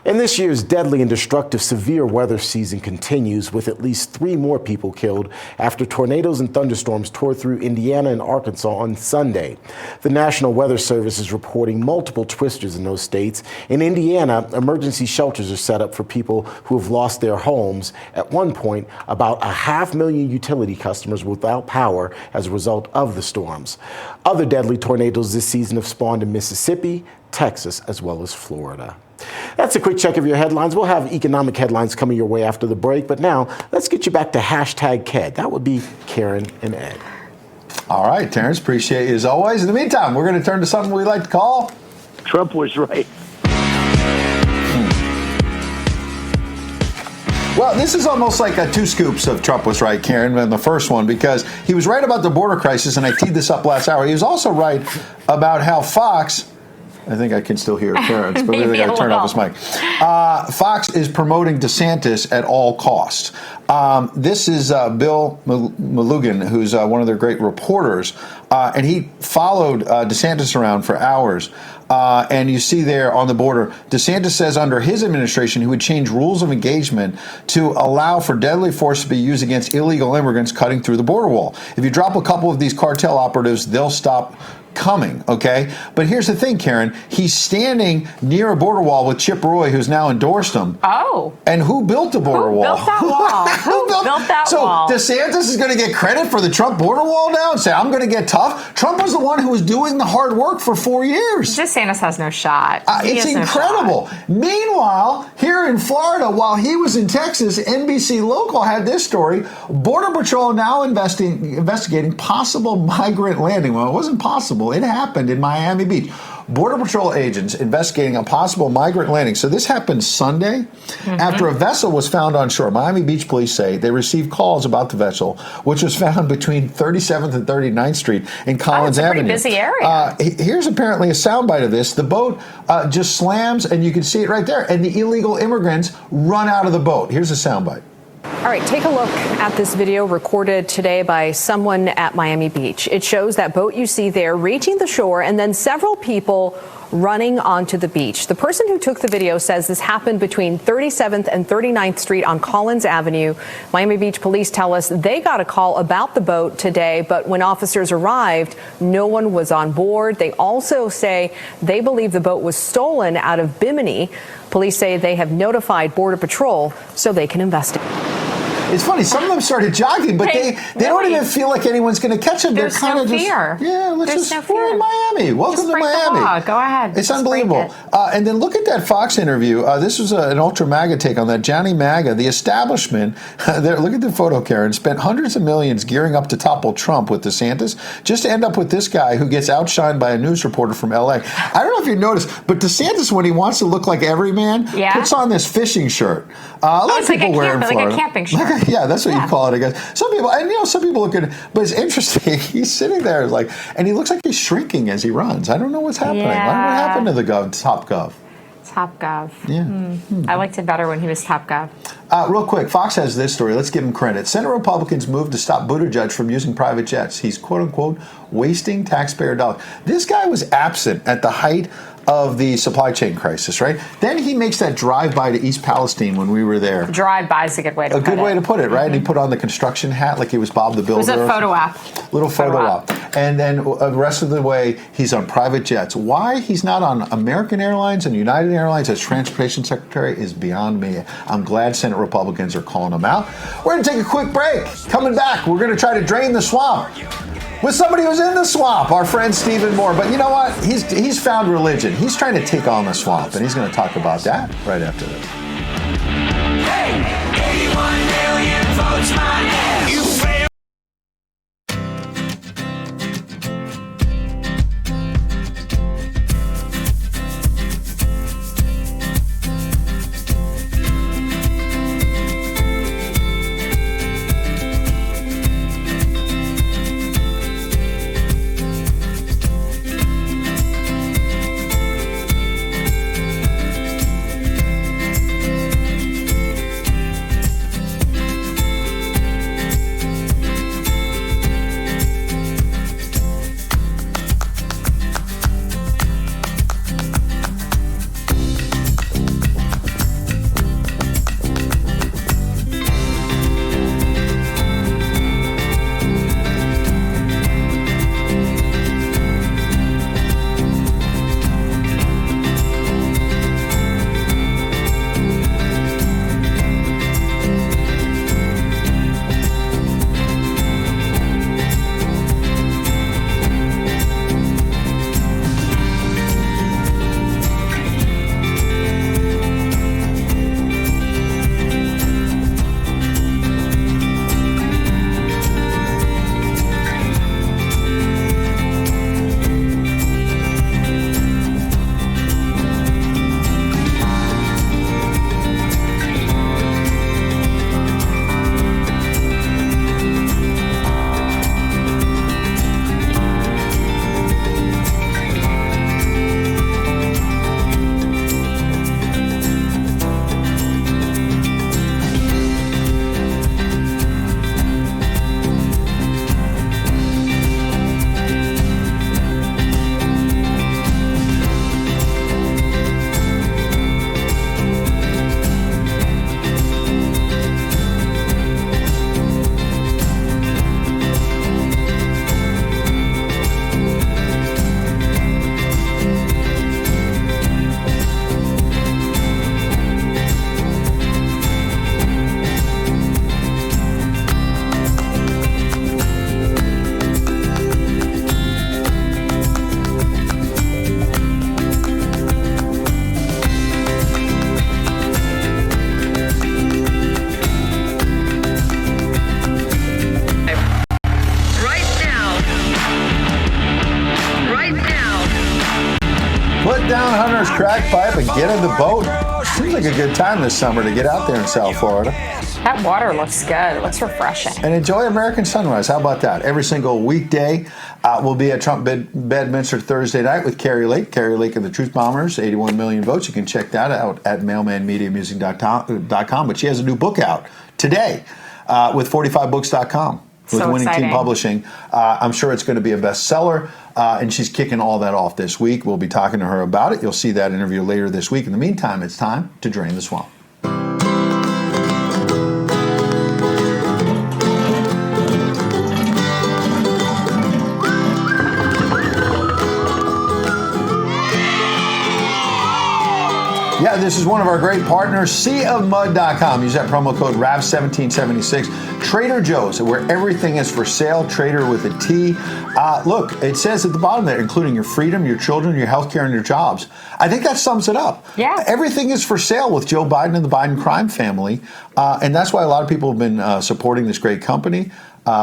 And this year's deadly and destructive severe weather season continues, with at least 3 more people killed after tornadoes and thunderstorms tore through Indiana and Arkansas on Sunday. The National Weather Service is reporting multiple twisters in those states. In Indiana, emergency shelters are set up for people who have lost their homes. At one point, about 500,000 utility customers were without power as a result of the storms. Other deadly tornadoes this season have spawned in Mississippi, Texas, as well as Florida. That's a quick check of your headlines. We'll have economic headlines coming your way after the break. But now, let's get you back to #KED. That would be Karyn and Ed. All right, Terrance, appreciate you as always. In the meantime, we're going to turn to something we like to call Trump was right. Well, this is almost like 2 scoops of Trump was right, Karyn, than the first one, because he was right about the border crisis, and I teed this up last hour. He was also right about how Fox... I think I can still hear Terrance, but maybe I got to turn off his mic. Fox is promoting DeSantis at all costs. This is Bill Malugin, who's one of their great reporters, and he followed DeSantis around for hours. And you see there on the border, DeSantis says under his administration he would change rules of engagement to allow for deadly force to be used against illegal immigrants cutting through the border wall. If you drop a couple of these cartel operatives, they'll stop coming, okay? But here's the thing, Karyn. He's standing near a border wall with Chip Roy, who's now endorsed him. Oh. And who built the border wall? Built that wall? Who built that wall? So DeSantis is going to get credit for the Trump border wall now and say, I'm going to get tough? Trump was the one who was doing the hard work for 4 years. DeSantis has no shot. It's incredible. Meanwhile, here in Florida, while he was in Texas, NBC Local had this story. Border Patrol now investigating possible migrant landing. Well, it wasn't possible. It happened in Miami Beach. Border Patrol agents investigating a possible migrant landing. So this happened Sunday after a vessel was found on shore. Miami Beach police say they received calls about the vessel, which was found between 37th and 39th Street in Collins Avenue. Pretty busy area. Here's apparently a soundbite of this. The boat just slams, and you can see it right there. And the illegal immigrants run out of the boat. Here's a soundbite. All right, take a look at this video recorded today by someone at Miami Beach. It shows that boat you see there reaching the shore and then several people running onto the beach. The person who took the video says this happened between 37th and 39th Street on Collins Avenue. Miami Beach police tell us they got a call about the boat today, but when officers arrived, no one was on board. They also say they believe the boat was stolen out of Bimini. Police say they have notified Border Patrol so they can investigate. It's funny. Some of them started jogging, but they don't even feel like anyone's going to catch them. There's They're kind no of just fear. We're in Miami. Welcome to Miami. Go ahead. It's unbelievable. And then look at that Fox interview. This was an ultra MAGA take on that. Johnny MAGA, the establishment. Look at the photo, Karyn. Spent hundreds of millions gearing up to topple Trump with DeSantis, just to end up with this guy who gets outshined by a news reporter from L.A. I don't know if you noticed, but DeSantis, when he wants to look like everyman, puts on this fishing shirt. A lot of people wear in Florida. Like a camping shirt. Yeah, that's what you call it, I guess. Some people, and some people look at it, but it's interesting. He's sitting there and he looks like he's shrinking as he runs. I don't know what's happening. Yeah. I don't know what happened to the Top Gov. Top Gov. Yeah. I liked it better when he was Top Gov. Real quick, Fox has this story. Let's give him credit. Senate Republicans moved to stop Buttigieg from using private jets. He's, quote unquote, wasting taxpayer dollars. This guy was absent at the height of the supply chain crisis, right? Then he makes that drive-by to East Palestine when we were there. Drive-by is a good way to put it. A good way to put it, right? And he put on the construction hat like he was Bob the Builder. It was a photo op. Little photo op. And then the rest of the way, he's on private jets. Why he's not on American Airlines and United Airlines as Transportation Secretary is beyond me. I'm glad Senate Republicans are calling him out. We're going to take a quick break. Coming back, we're going to try to drain the swamp with somebody who's in the swamp, our friend Stephen Moore. But you know what? He's found religion. He's trying to take on the swamp, and he's going to talk about that right after this. Hey, 81 million votes, my ass. You failed. Crack pipe and get in the boat. Seems like a good time this summer to get out there in South Florida. That water looks good. It looks refreshing. And enjoy American sunrise. How about that? Every single weekday we'll be at Trump Bedminster Thursday night with Carrie Lake and the Truth Bombers, 81 million votes. You can check that out at mailmanmediamusic.com. But she has a new book out today with 45books.com. With So Winning exciting. Team Publishing. I'm sure it's going to be a bestseller, and she's kicking all that off this week. We'll be talking to her about it. You'll see that interview later this week. In the meantime, it's time to drain the swamp. Yeah, this is one of our great partners, seaofmud.com. Use that promo code RAV1776. Trader Joe's, where everything is for sale. Trader with a T. Look, it says at the bottom there, including your freedom, your children, your health care, and your jobs. I think that sums it up. Yeah. Everything is for sale with Joe Biden and the Biden crime family. And that's why a lot of people have been supporting this great company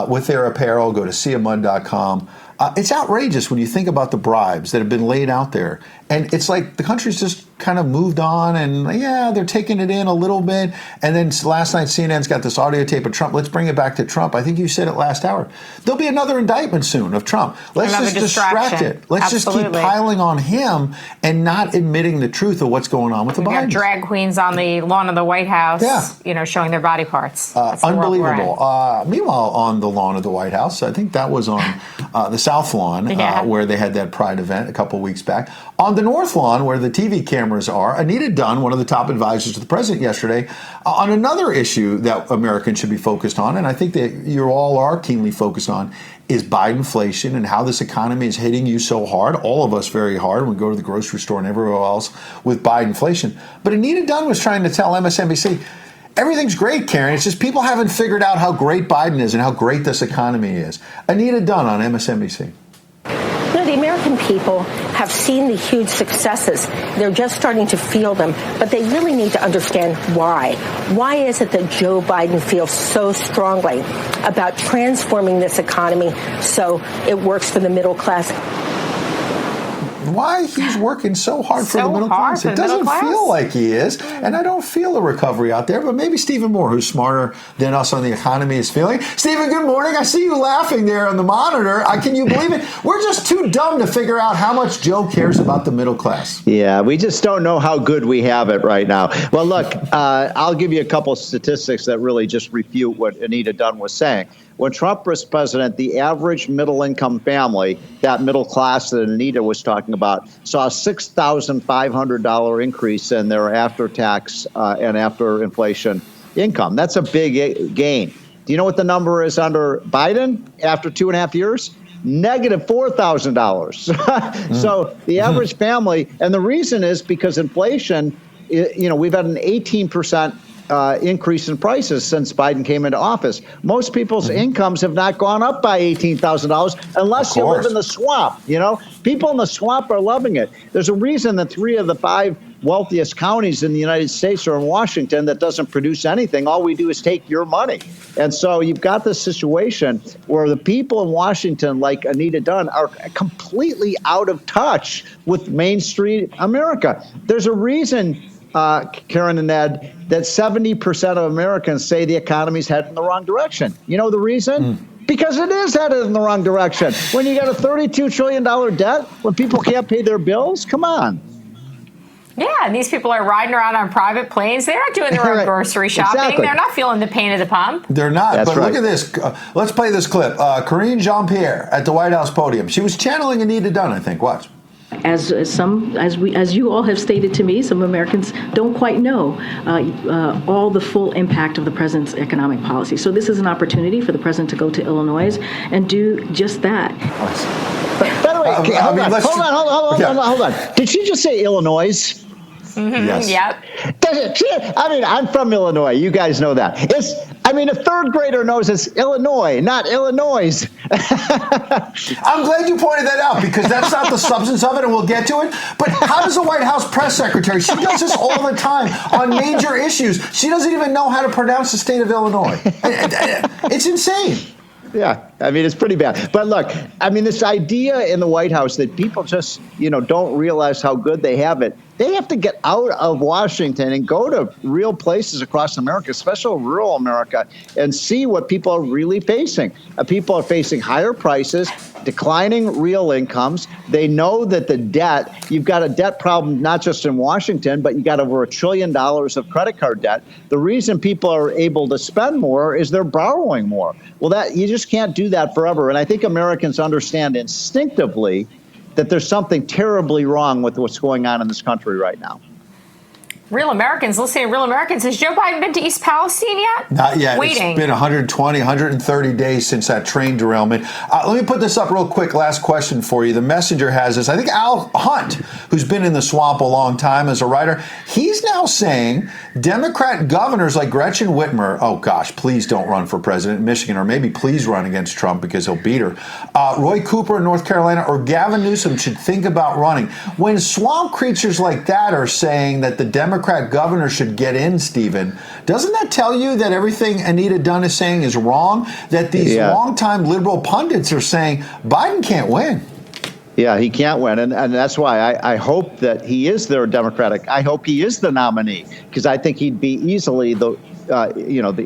with their apparel. Go to seaofmud.com. It's outrageous when you think about the bribes that have been laid out there. And it's like the country's just kind of moved on, and yeah, they're taking it in a little bit. And then last night, CNN's got this audio tape of Trump. Let's bring it back to Trump. I think you said it last hour. There'll be another indictment soon of Trump. Let's just distract it. Let's just keep piling on him and not admitting the truth of what's going on with the Bidens. Drag queens on the lawn of the White House, showing their body parts. Unbelievable. Meanwhile, on the lawn of the White House, I think that was on the South Lawn, where they had that Pride event a couple weeks back. On the North Lawn, where the TV cameras are, Anita Dunn, one of the top advisors to the president yesterday, on another issue that Americans should be focused on, and I think that you all are keenly focused on, is Bidenflation and how this economy is hitting you so hard, all of us very hard when we go to the grocery store and everywhere else with Bidenflation. But Anita Dunn was trying to tell MSNBC, everything's great, Karyn. It's just people haven't figured out how great Biden is and how great this economy is. Anita Dunn on MSNBC. The American people have seen the huge successes. They're just starting to feel them, but they really need to understand why. Why is it that Joe Biden feels so strongly about transforming this economy so it works for the middle class? Why he's working so hard for the middle class. It doesn't feel like he is, and I don't feel a recovery out there, but maybe Stephen Moore, who's smarter than us on the economy, is feeling. Stephen, good morning. I see you laughing there on the monitor. Can you believe it? We're just too dumb to figure out how much Joe cares about the middle class. Yeah, we just don't know how good we have it right now. Well, look, I'll give you a couple of statistics that really just refute what Anita Dunn was saying. When Trump was president, the average middle-income family, that middle class that Anita was talking about, saw a $6,500 increase in their after-tax and after-inflation income. That's a big gain. Do you know what the number is under Biden after 2.5 years? Negative $4,000. So the average family, and the reason is because inflation, we've had an 18% increase in prices since Biden came into office. Most people's incomes have not gone up by $18,000 unless you live in the swamp. People in the swamp are loving it. There's a reason that 3 of the 5 wealthiest counties in the United States are in Washington that doesn't produce anything. All we do is take your money. And so you've got this situation where the people in Washington, like Anita Dunn, are completely out of touch with Main Street America. There's a reason, Karyn and Ed, that 70% of Americans say the economy's heading in the wrong direction. You know the reason? Because it is headed in the wrong direction. When you got a $32 trillion debt, when people can't pay their bills, come on. Yeah, and these people are riding around on private planes. They're not doing their own grocery shopping. Exactly. They're not feeling the pain of the pump. They're not. That's but right. Look at this. Let's play this clip. Karine Jean-Pierre at the White House podium. She was channeling Anita Dunn, I think. Watch. As you all have stated to me, some Americans don't quite know all the full impact of the president's economic policy. So this is an opportunity for the president to go to Illinois and do just that. By the way, hold on. Did she just say Illinois? Yes. Yep. I'm from Illinois. You guys know that. A third grader knows it's Illinois, not Illinois. I'm glad you pointed that out because that's not the substance of it, and we'll get to it. But how does the White House press secretary? She does this all the time on major issues. She doesn't even know how to pronounce the state of Illinois. It's insane. Yeah, it's pretty bad. But look, this idea in the White House that people just, don't realize how good they have it. They have to get out of Washington and go to real places across America, especially rural America, and see what people are really facing. People are facing higher prices, declining real incomes. They know that the debt, you've got a debt problem not just in Washington, but you got over $1 trillion of credit card debt. The reason people are able to spend more is they're borrowing more. Well, you just can't do that forever. And I think Americans understand instinctively that there's something terribly wrong with what's going on in this country right now. Real Americans, listening to Real Americans, has Joe Biden been to East Palestine yet? Not yet. Waiting. It's been 120, 130 days since that train derailment. Let me put this up real quick. Last question for you. The Messenger has this. I think Al Hunt, who's been in the swamp a long time as a writer, he's now saying Democrat governors like Gretchen Whitmer, oh gosh, please don't run for president in Michigan, or maybe please run against Trump because he'll beat her. Roy Cooper in North Carolina or Gavin Newsom should think about running. When swamp creatures like that are saying that the Democrat governor should get in, Stephen, doesn't that tell you that everything Anita Dunn is saying is wrong? That these longtime liberal pundits are saying Biden can't win? Yeah, he can't win, and that's why I hope that he is their Democratic. I hope he is the nominee, because I think he'd be easily the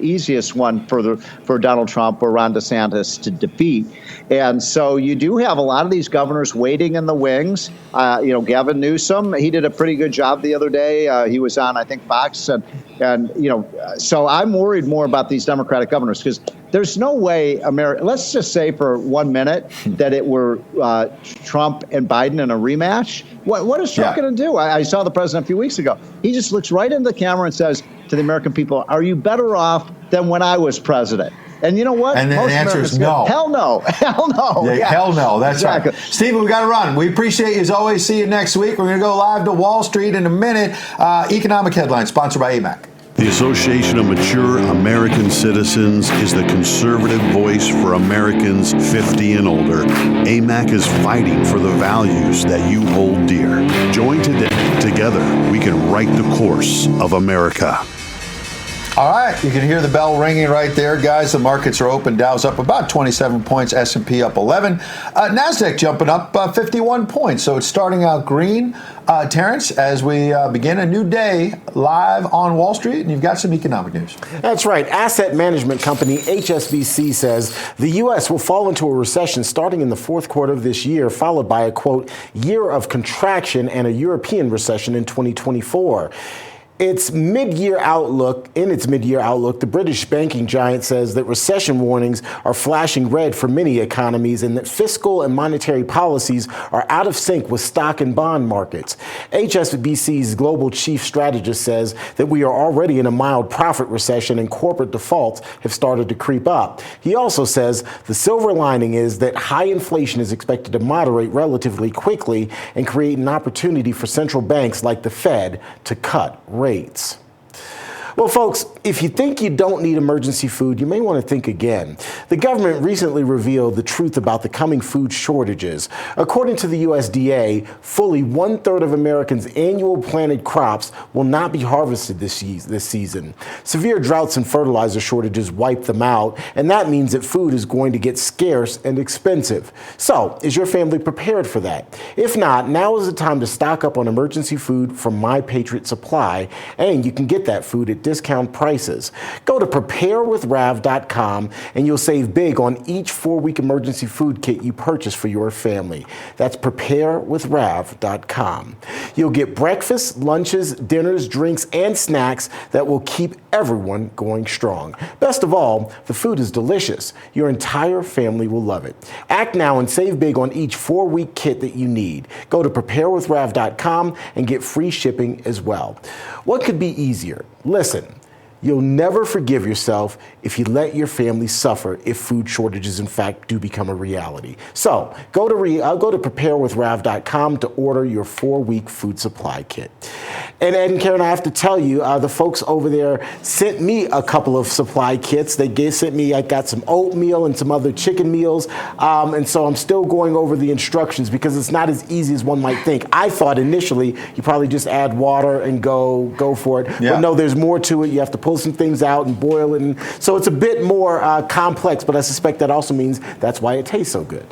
easiest one for Donald Trump or Ron DeSantis to defeat. And so you do have a lot of these governors waiting in the wings. Gavin Newsom, he did a pretty good job the other day. He was on, I think, Fox, and so I'm worried more about these Democratic governors, because there's no way America. Let's just say for 1 minute that it were Trump and Biden in a rematch. What is Trump going to do? I saw the president a few weeks ago. He just looks right into the camera and says to the American people, "Are you better off than when I was president?" And you know what? And the answer is no. Hell no. Hell no. Yeah, hell no. That's exactly right. Stephen, we got to run. We appreciate you as always. See you next week. We're going to go live to Wall Street in a minute. Economic Headlines, sponsored by AMAC. The Association of Mature American Citizens is the conservative voice for Americans 50 and older. AMAC is fighting for the values that you hold dear. Join today. Together, we can write the course of America. All right, you can hear the bell ringing right there, guys. The markets are open. Dow's up about 27 points. S&P up 11. NASDAQ jumping up 51 points. So it's starting out green. Terrance, as we begin a new day live on Wall Street, and you've got some economic news. That's right. Asset management company HSBC says the U.S. will fall into a recession starting in the fourth quarter of this year, followed by a, quote, year of contraction and a European recession in 2024. In its mid-year outlook, the British banking giant says that recession warnings are flashing red for many economies and that fiscal and monetary policies are out of sync with stock and bond markets. HSBC's global chief strategist says that we are already in a mild profit recession and corporate defaults have started to creep up. He also says the silver lining is that high inflation is expected to moderate relatively quickly and create an opportunity for central banks like the Fed to cut rates. Well, folks, if you think you don't need emergency food, you may want to think again. The government recently revealed the truth about the coming food shortages. According to the USDA, fully 1/3 of Americans' annual planted crops will not be harvested this season. Severe droughts and fertilizer shortages wipe them out, and that means that food is going to get scarce and expensive. So, is your family prepared for that? If not, now is the time to stock up on emergency food from My Patriot Supply, and you can get that food at discount prices. Go to preparewithrav.com and you'll save big on each 4-week emergency food kit you purchase for your family. That's preparewithrav.com. You'll get breakfast, lunches, dinners, drinks, and snacks that will keep everyone going strong. Best of all, the food is delicious. Your entire family will love it. Act now and save big on each 4-week kit that you need. Go to preparewithrav.com and get free shipping as well. What could be easier? Listen, you'll never forgive yourself if you let your family suffer if food shortages, in fact, do become a reality. So go to preparewithrav.com to order your 4-week food supply kit. And Ed and Karen, I have to tell you, the folks over there sent me a couple of supply kits. I got some oatmeal and some other chicken meals. And so I'm still going over the instructions because it's not as easy as one might think. I thought initially you probably just add water and go for it. Yeah. But no, there's more to it. You have to pull some things out and boil it. And so it's a bit more complex, but I suspect that also means that's why it tastes so good.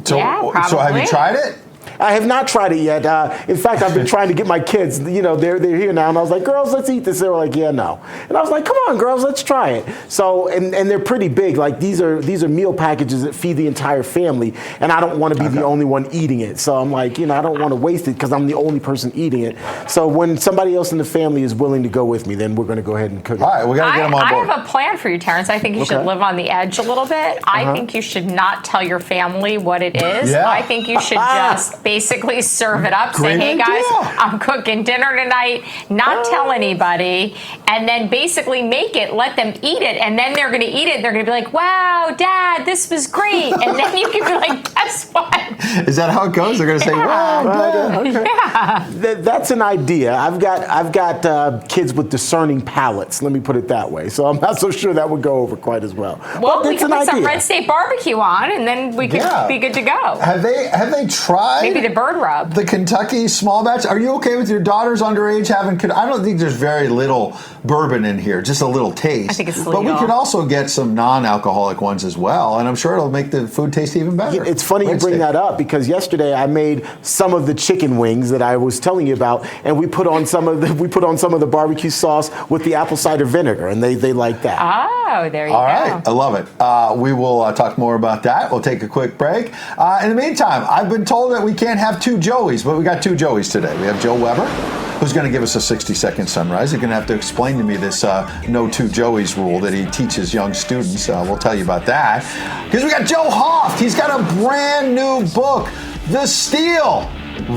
So have you tried it? I have not tried it yet. In fact, I've been trying to get my kids, they're here now. And I was like, girls, let's eat this. They were like, yeah, no. And I was like, come on, girls, let's try it. So, and they're pretty big. Like these are meal packages that feed the entire family. And I don't want to be the only one eating it. So I'm like, I don't want to waste it because I'm the only person eating it. So when somebody else in the family is willing to go with me, then we're going to go ahead and cook it. All right, we got to get them on board. I have a plan for you, Terrance. I think you should live on the edge a little bit. I think you should not tell your family what it is. Yeah. I think you should just basically serve it up, say, hey guys, I'm cooking dinner tonight, not tell anybody, and then basically make it, let them eat it, and then they're going to eat it, they're going to be like, wow, Dad, this was great, and then you can be like, guess what? Is that how it goes? They're going to say, wow, Dad. Okay. Yeah. That's an idea. I've got kids with discerning palates. Let me put it that way. So I'm not so sure that would go over quite as well. Well, but we it's could an put some idea. Red State barbecue on, and then we could be good to go. Have they tried? Maybe the bird rub. The Kentucky small batch. Are you okay with your daughter's underage having? I don't think there's very little bourbon in here, just a little taste. I think it's legal. But we could also get some non-alcoholic ones as well, and I'm sure it'll make the food taste even better. Yeah, it's funny you bring that up because yesterday I made some of the chicken wings that I was telling you about, and we put on some of the barbecue sauce with the apple cider vinegar, and they like that. Oh, there you go. All right, I love it. We will talk more about that. We'll take a quick break. In the meantime, I've been told that we can't have two Joeys, but we got two Joeys today. We have Joe Weber, who's going to give us a 60-second sunrise. You're going to have to explain to me this no two Joeys rule that he teaches young students. We'll tell you about that. Because we got Joe Hoft. He's got a brand new book, The Steal,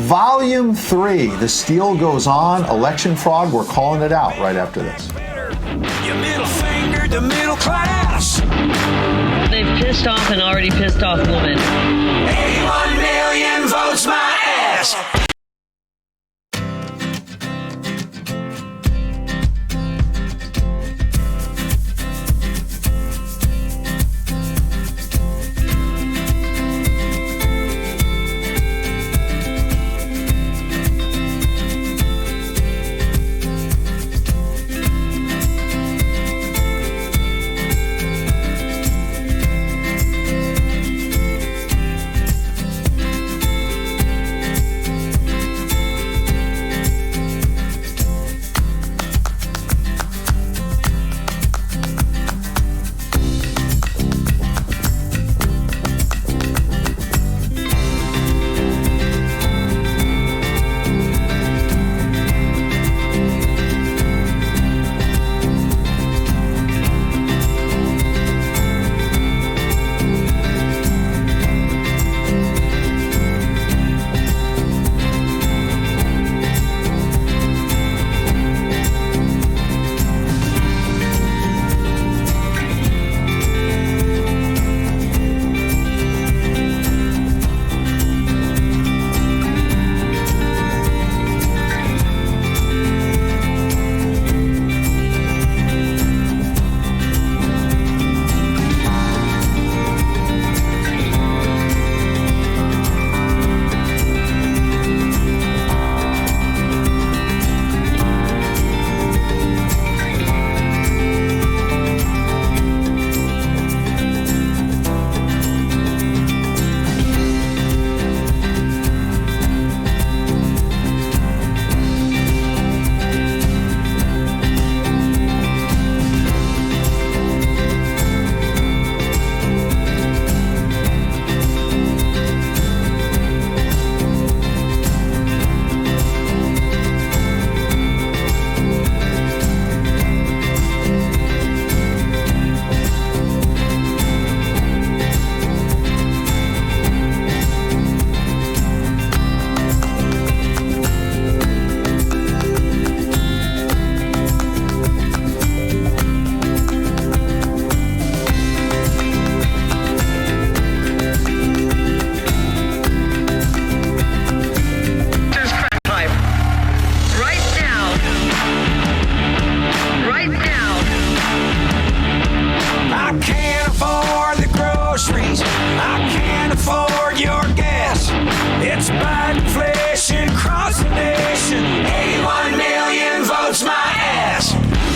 Volume 3. The Steal Goes On, Election Fraud. We're calling it out right after this. Your middle finger to middle class. They've pissed off an already pissed off woman. 81 million votes my ass.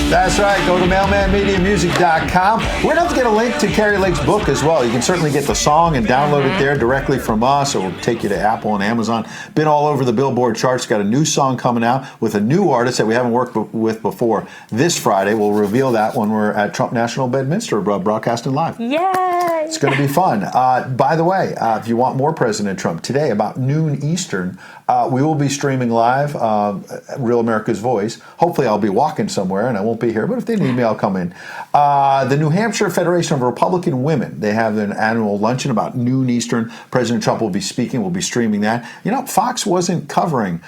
That's right. Go to mailmanmediamusic.com. We're going to have to get a link to Kari Lake's book as well. You can certainly get the song and download it there directly from us, or we'll take you to Apple and Amazon. Been all over the Billboard charts. Got a new song coming out with a new artist that we haven't worked with before this Friday. We'll reveal that when we're at Trump National Bedminster broadcasting live. Yay! It's going to be fun. By the way, if you want more President Trump, today about noon Eastern, we will be streaming live Real America's Voice. Hopefully I'll be walking somewhere and I won't be here, but if they need me, I'll come in. The New Hampshire Federation of Republican Women, they have an annual luncheon about noon Eastern. President Trump will be speaking. We'll be streaming that. You know, Fox wasn't covering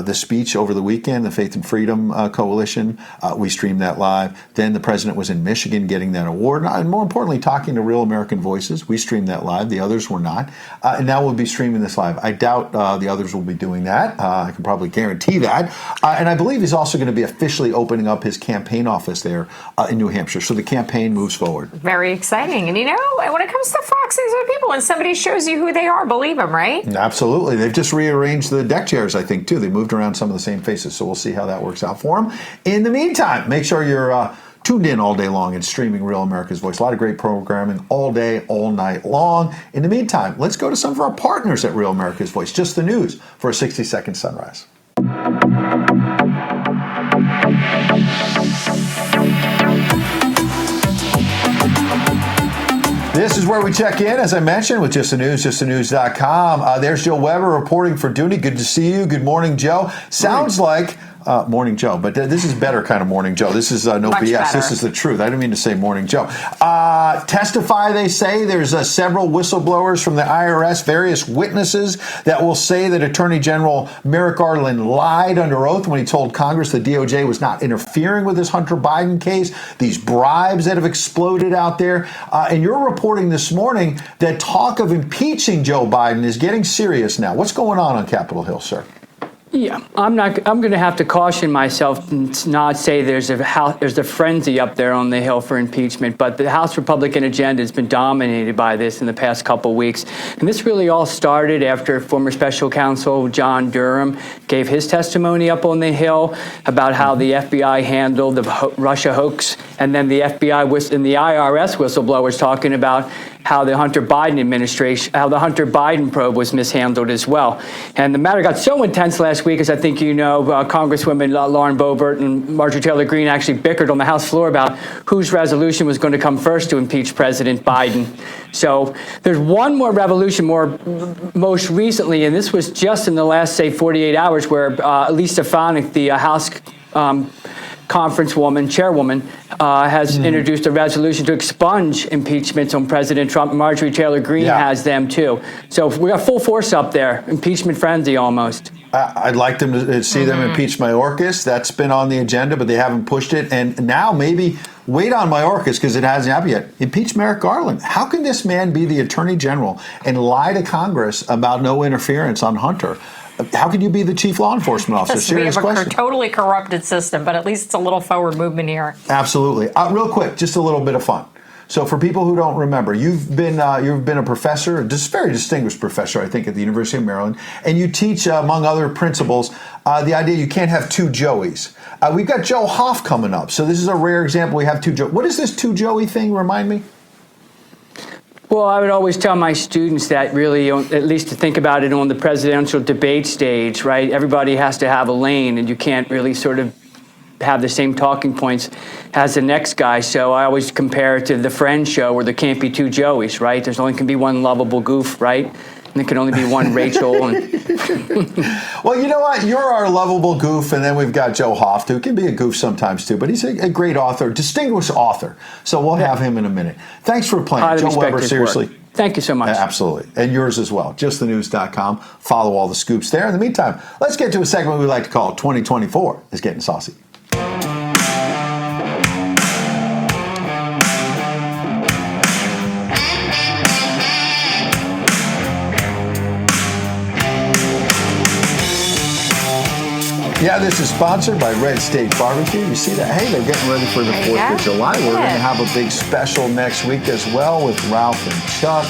the speech over the weekend, the Faith and Freedom Coalition. We streamed that live. Then the president was in Michigan getting that award. And more importantly, talking to real American voices. We streamed that live. The others were not. And now we'll be streaming this live. I doubt the others will be doing that. I can probably guarantee that. And I believe he's also going to be officially opening up his campaign office there in New Hampshire. So the campaign moves forward. Very exciting. And when it comes to Fox News or people, when somebody shows you who they are, believe them, right? Absolutely. They've just rearranged the deck chairs, I think, too. They moved around some of the same faces. So we'll see how that works out for them. In the meantime, make sure you're tuned in all day long and streaming Real America's Voice. A lot of great programming all day, all night long. In the meantime, let's go to some of our partners at Real America's Voice. Just the news for a 60-second sunrise. This is where we check in, as I mentioned, with Just the News, justthenews.com. There's Joe Weber reporting for duty. Good to see you. Good morning, Joe. Sounds like Morning Joe, but this is better kind of Morning Joe. This is no Much BS. better. This is the truth. I didn't mean to say Morning Joe. Testify, they say. There's several whistleblowers from the IRS, various witnesses that will say that Attorney General Merrick Garland lied under oath when he told Congress the DOJ was not interfering with this Hunter Biden case. These bribes that have exploded out there. And you're reporting this morning that talk of impeaching Joe Biden is getting serious now. What's going on Capitol Hill, sir? Yeah, I'm going to have to caution myself and not say there's a frenzy up there on the Hill for impeachment, but the House Republican agenda has been dominated by this in the past couple of weeks. And this really all started after former special counsel John Durham gave his testimony up on the Hill about how the FBI handled the Russia hoax, and then the FBI and the IRS whistleblowers talking about how the Hunter Biden probe was mishandled as well. And the matter got so intense last week, as I think you know, Congresswomen Lauren Boebert and Marjorie Taylor Greene actually bickered on the House floor about whose resolution was going to come first to impeach President Biden. So there's one more revolution most recently, and this was just in the last, say, 48 hours, where Lisa Stefanik, the House chairwoman, has introduced a resolution to expunge impeachments on President Trump. Marjorie Taylor Greene has them too. So we got full force up there, impeachment frenzy almost. I'd like them to see them impeach Mayorkas. That's been on the agenda, but they haven't pushed it. And now maybe wait on Mayorkas because it hasn't happened yet. Impeach Merrick Garland. How can this man be the Attorney General and lie to Congress about no interference on Hunter? How can you be the chief law enforcement officer? Serious question. We have a totally corrupted system, but at least it's a little forward movement here. Absolutely. Real quick, just a little bit of fun. So for people who don't remember, you've been a professor, a very distinguished professor, I think, at the University of Maryland, and you teach, among other principles, the idea you can't have two Joeys. We've got Joe Hoff coming up, so this is a rare example. We have two Joe. What is this two Joey thing? Remind me. Well, I would always tell my students that really, at least to think about it on the presidential debate stage, right? Everybody has to have a lane, and you can't really sort of have the same talking points as the next guy. So I always compare it to the Friends show where there can't be two Joeys, right? There's only can be one lovable goof, right? And there can only be one Rachel. Well, you know what? You're our lovable goof, and then we've got Joe Hoff, who can be a goof sometimes, too. But he's a great author, distinguished author. So we'll have him in a minute. Thanks for playing. Highly Joe Weber, seriously. Work. Thank you so much. Absolutely. And yours as well. JustTheNews.com. Follow all the scoops there. In the meantime, let's get to a segment we like to call 2024 is Getting Saucy. Yeah, this is sponsored by Red State Barbecue. You see that? Hey, they're getting ready for the 4th of July. We're going to have a big special next week as well with Ralph and Chuck,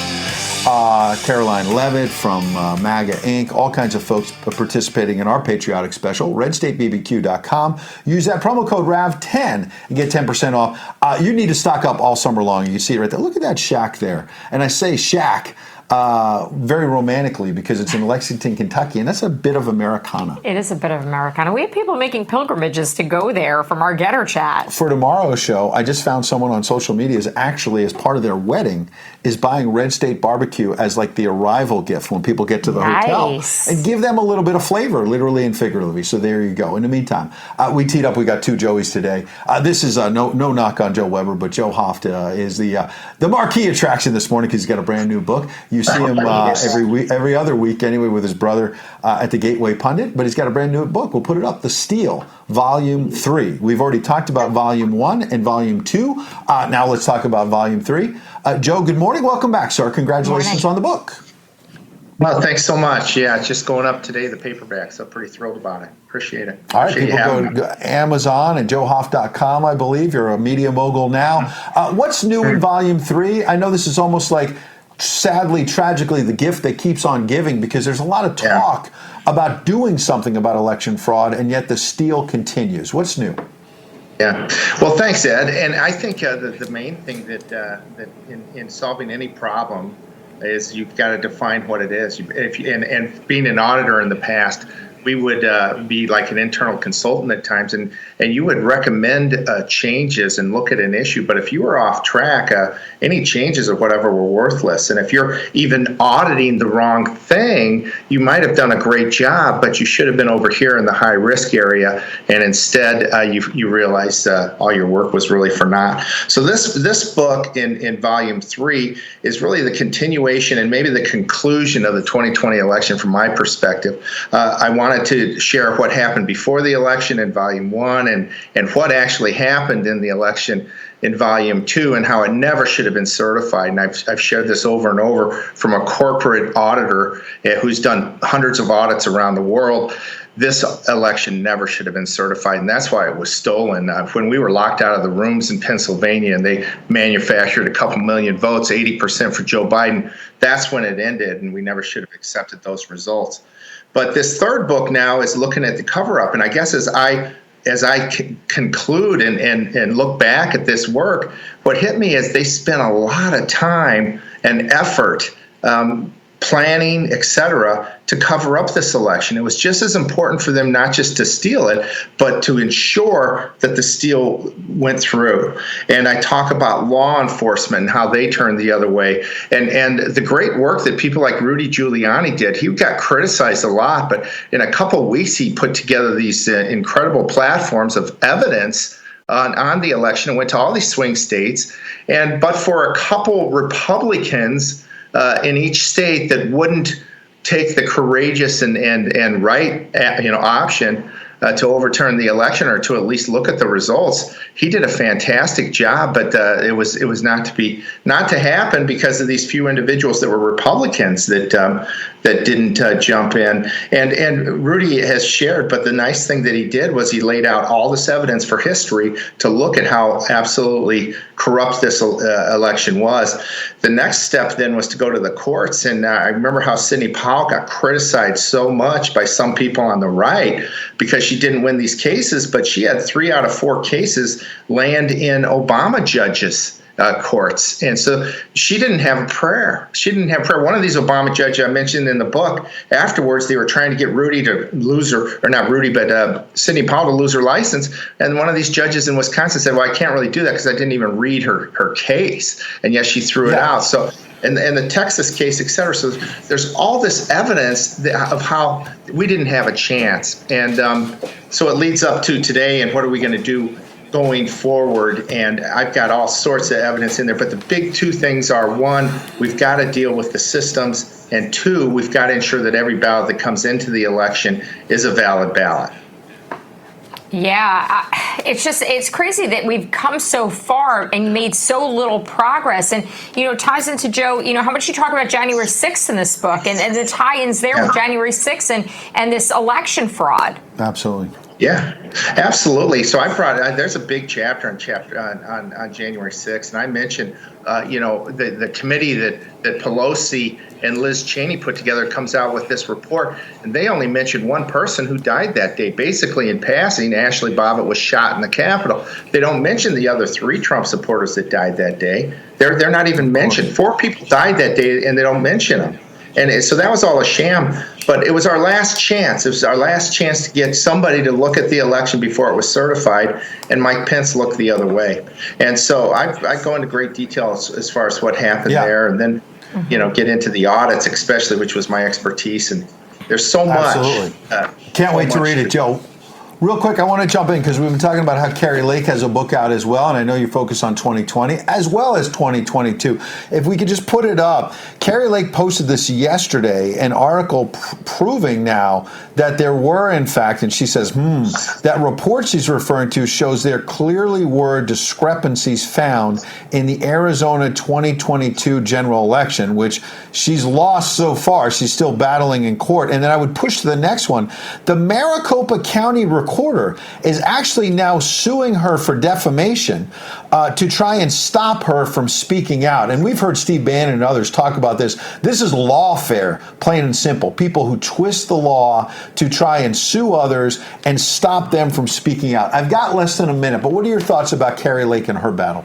Caroline Levitt from MAGA Inc., all kinds of folks participating in our patriotic special, redstatebbq.com. Use that promo code RAV10 and get 10% off. You need to stock up all summer long. You see it right there. Look at that shack there. And I say shack very romantically because it's in Lexington, Kentucky, and that's a bit of Americana. It is a bit of Americana. We have people making pilgrimages to go there from our Getter chat. For tomorrow's show, I just found someone on social media is actually, as part of their wedding, is buying Red State Barbecue as like the arrival gift when people get to the hotel. And give them a little bit of flavor, literally and figuratively. So there you go. In the meantime, we teed up. We got two Joeys today. This is no knock on Joe Weber, but Joe Hoff is the marquee attraction this morning because he's got a brand new book. You see him every other week anyway with his brother at the Gateway Pundit, but he's got a brand new book. We'll put it up, The Steal, Volume 3. We've already talked about Volume 1 and Volume 2. Now let's talk about Volume 3. Joe, good morning. Welcome back, sir. Congratulations on the book. Well, thanks so much. Yeah, it's just going up today, the paperback, so pretty thrilled about it. Appreciate it. All right, people go to Amazon and joehoff.com, I believe. You're a media mogul now. What's new in Volume 3? I know this is almost like, sadly, tragically, the gift that keeps on giving, because there's a lot of talk about doing something about election fraud, and yet the steal continues. What's new? Yeah. Well, thanks, Ed. And I think the main thing that in solving any problem is you've got to define what it is. And being an auditor in the past, we would be like an internal consultant at times, and you would recommend changes and look at an issue. But if you were off track, any changes or whatever were worthless. And if you're even auditing the wrong thing, you might have done a great job, but you should have been over here in the high risk area, and instead you realize all your work was really for naught. So this book in Volume 3 is really the continuation and maybe the conclusion of the 2020 election from my perspective. I wanted to share what happened before the election in Volume 1 and what actually happened in the election in Volume 2 and how it never should have been certified. And I've shared this over and over from a corporate auditor who's done hundreds of audits around the world. This election never should have been certified, and that's why it was stolen. When we were locked out of the rooms in Pennsylvania and they manufactured a couple million votes, 80% for Joe Biden, that's when it ended, and we never should have accepted those results. But this third book now is looking at the cover-up, and I guess as I conclude and look back at this work, what hit me is they spent a lot of time and effort planning, et cetera, to cover up this election. It was just as important for them not just to steal it, but to ensure that the steal went through. And I talk about law enforcement and how they turned the other way. And the great work that people like Rudy Giuliani did. He got criticized a lot, but in a couple of weeks, he put together these incredible platforms of evidence on the election and went to all these swing states. But for a couple Republicans in each state that wouldn't take the courageous and right option to overturn the election or to at least look at the results, he did a fantastic job. But it was not to happen because of these few individuals that were Republicans that didn't jump in. And Rudy has shared, but the nice thing that he did was he laid out all this evidence for history to look at how absolutely corrupt this election was. The next step then was to go to the courts. And I remember how Sidney Powell got criticized so much by some people on the right because she didn't win these cases, but she had 3 out of 4 cases land in Obama judges' courts. And so she didn't have a prayer. One of these Obama judges I mentioned in the book, afterwards they were trying to get Rudy to lose her, or not Rudy, but Sidney Powell to lose her license. And one of these judges in Wisconsin said, well, I can't really do that because I didn't even read her case. And yet she threw it out. So, and the Texas case, et cetera. So there's all this evidence of how we didn't have a chance. And so it leads up to today, and what are we going to do going forward? And I've got all sorts of evidence in there, but the big 2 things are, 1, we've got to deal with the systems, and 2, we've got to ensure that every ballot that comes into the election is a valid ballot. Yeah, it's crazy that we've come so far and made so little progress. And, ties into, Joe, how much you talk about January 6th in this book and the tie-ins there with January 6th and this election fraud. Absolutely. Yeah, absolutely. So I brought there's a big chapter on January 6th, and I mentioned the committee that Pelosi and Liz Cheney put together comes out with this report, and they only mentioned one person who died that day. Basically, in passing, Ashley Babbitt was shot in the Capitol. They don't mention the other 3 Trump supporters that died that day. They're not even mentioned. 4 people died that day, and they don't mention them. And so that was all a sham, but it was our last chance. It was our last chance to get somebody to look at the election before it was certified, and Mike Pence looked the other way. And so I go into great detail as far as what happened there, and then get into the audits, especially, which was my expertise. And there's so much. Absolutely. Can't wait to read it, Joe. Real quick, I want to jump in because we've been talking about how Kari Lake has a book out as well, and I know you focus on 2020 as well as 2022. If we could just put it up, Kari Lake posted this yesterday, an article proving now that there were, in fact, and she says, that report she's referring to shows there clearly were discrepancies found in the Arizona 2022 general election, which she's lost so far. She's still battling in court. And then I would push to the next one. The Maricopa County recorder is actually now suing her for defamation to try and stop her from speaking out. And we've heard Steve Bannon and others talk about this. This is lawfare, plain and simple. People who twist the law to try and sue others and stop them from speaking out. I've got less than a minute, but what are your thoughts about Kari Lake and her battle?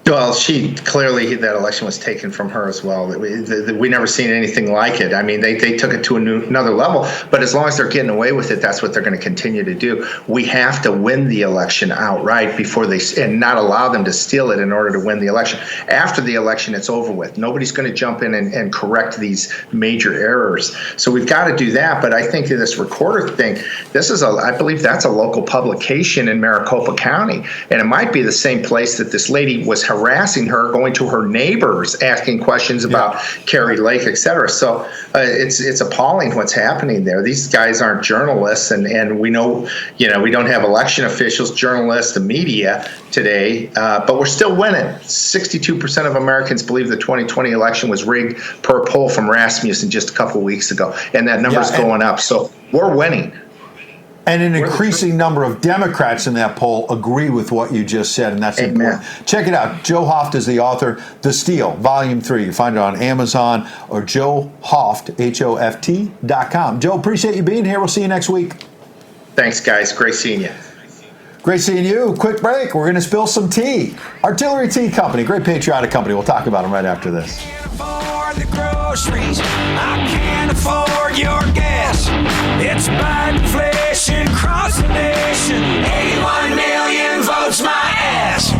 Well, she clearly, that election was taken from her as well. We never seen anything like it. I mean, they took it to another level, but as long as they're getting away with it, that's what they're going to continue to do. We have to win the election outright before and not allow them to steal it in order to win the election. After the election, it's over with. Nobody's going to jump in and correct these major errors. So we've got to do that. But I think this recorder thing, I believe that's a local publication in Maricopa County. And it might be the same place that this lady was harassing her, going to her neighbors, asking questions about Kari Lake, et cetera. So it's appalling what's happening there. These guys aren't journalists, and we know, we don't have election officials, journalists, the media today, but we're still winning. 62% of Americans believe the 2020 election was rigged per poll from Rasmussen just a couple of weeks ago, and that number's going up. So we're winning. And an increasing number of Democrats in that poll agree with what you just said, and that's important. Check it out. Joe Hoft is the author. The Steal, Volume 3. You find it on Amazon or Joe Hoft, HOFT.com. Joe, appreciate you being here. We'll see you next week. Thanks, guys. Great seeing you. Great seeing you. Quick break. We're going to spill some tea. Artillery Tea Company, great patriotic company. We'll talk about them right after this. The groceries, I can't afford your gas. It's Biden inflation across the nation. 81 million votes my ass.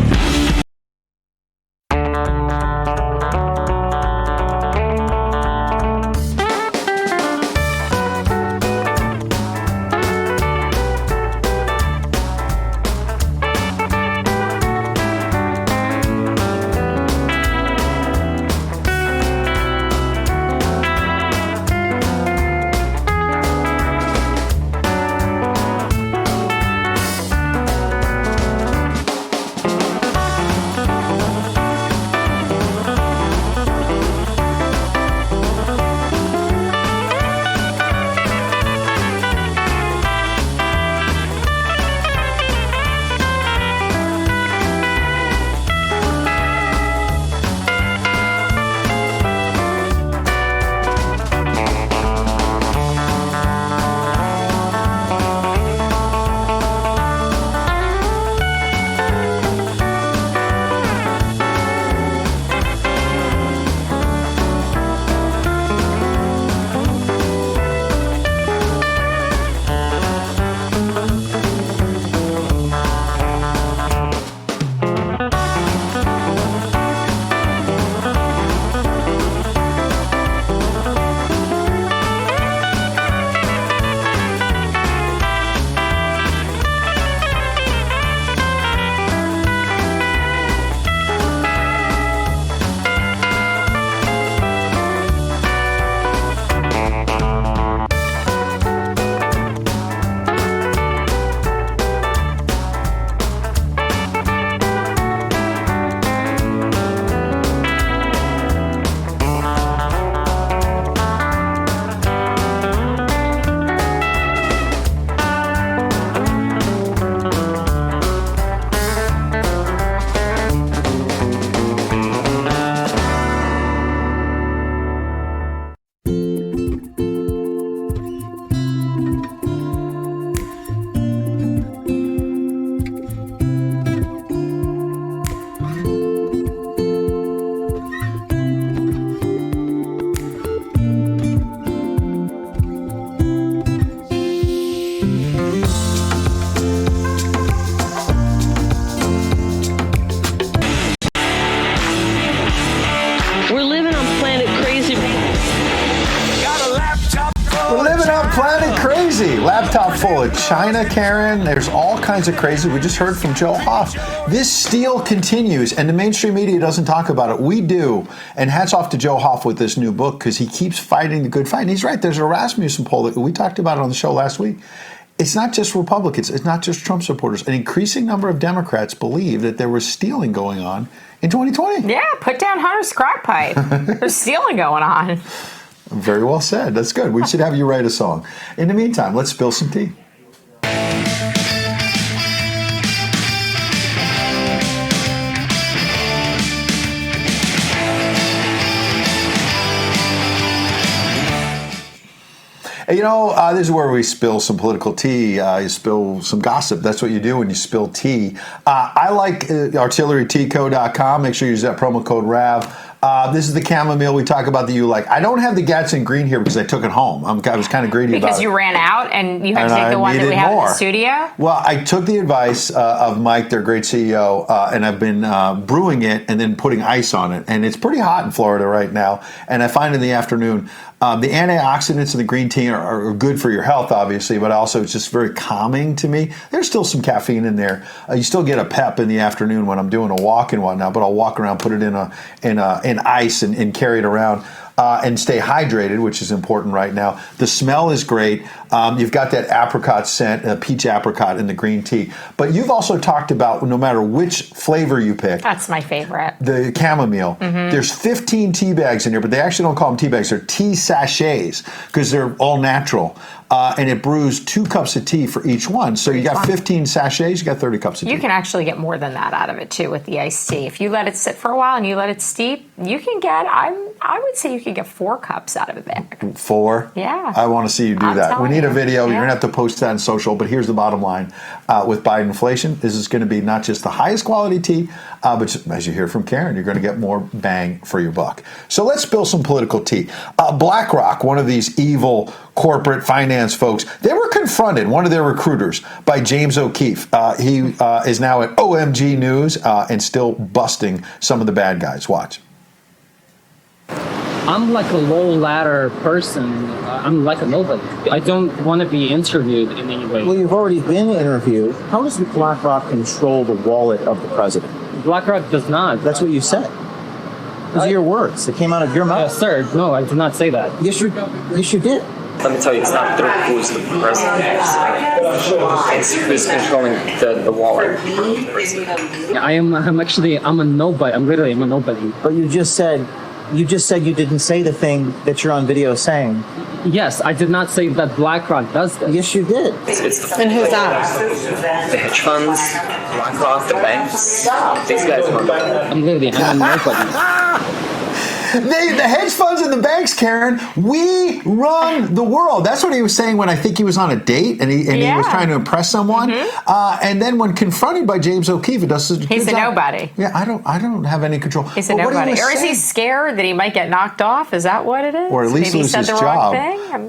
planet crazy. Laptop full of China, Karen. There's all kinds of crazy. We just heard from Joe Hoff. This steal continues, and the mainstream media doesn't talk about it. We do. And hats off to Joe Hoff with this new book, because he keeps fighting the good fight. And he's right. There's a Rasmussen poll that we talked about on the show last week. It's not just Republicans. It's not just Trump supporters. An increasing number of Democrats believe that there was stealing going on in 2020. Yeah, put down Hunter's crack pipe. There's stealing going on. Very well said. That's good. We should have you write a song. In the meantime, let's spill some tea. You know, this is where we spill some political tea. You spill some gossip. That's what you do when you spill tea. I like artilleryteaco.com. Make sure you use that promo code RAV. This is the chamomile we talk about that you like. I don't have the Gadsden Green here because I took it home. I was kind of greedy about it. Because you ran out and you had to take the one that we have in the studio? Well, I took the advice of Mike, their great CEO, and I've been brewing it and then putting ice on it. And it's pretty hot in Florida right now. And I find in the afternoon, the antioxidants in the green tea are good for your health, obviously, but also it's just very calming to me. There's still some caffeine in there. You still get a pep in the afternoon when I'm doing a walk and whatnot, but I'll walk around, put it in ice and carry it around. And stay hydrated, which is important right now. The smell is great. You've got that apricot scent, peach apricot in the green tea. But you've also talked about no matter which flavor you pick. That's my favorite. The chamomile. Mm-hmm. There's 15 tea bags in here, but they actually don't call them tea bags. They're tea sachets because they're all natural. And it brews 2 cups of tea for each one. So you got 15 sachets, you got 30 cups of tea. You can actually get more than that out of it, too, with the iced tea. If you let it sit for a while and you let it steep, you can get, I would say you could get 4 cups out of a bag. 4? Yeah. I want to see you do that. We need a video. You're going to have to post that on social. But here's the bottom line. With Biden inflation, this is going to be not just the highest quality tea, but as you hear from Karen, you're going to get more bang for your buck. So let's spill some political tea. BlackRock, one of these evil corporate finance folks, they were confronted, one of their recruiters, by James O'Keefe. He is now at OMG News and still busting some of the bad guys. Watch. I'm like a low ladder person. I'm like a nobody. I don't want to be interviewed in any way. Well, you've already been interviewed. How does BlackRock control the wallet of the president? BlackRock does not. That's what you said. Those are your words that came out of your mouth. Sir, no, I did not say that. Yes, you did. Let me tell you, it's not who's the president. It's who's controlling the wallet. I'm a nobody. I'm a nobody. But you just said you didn't say the thing that you're on video saying. Yes, I did not say that BlackRock does this. Yes, you did. And who's that? The hedge funds, BlackRock, the banks. These guys run. I'm a nobody. The hedge funds and the banks, Karen, we run the world. That's what he was saying when I think he was on a date and he was trying to impress someone. Mm-hmm. And then when confronted by James O'Keefe, he's a nobody. Yeah, I don't have any control. He's a nobody. Or is he scared that he might get knocked off? Is that what it is? Or at least lose his job. Wrong thing?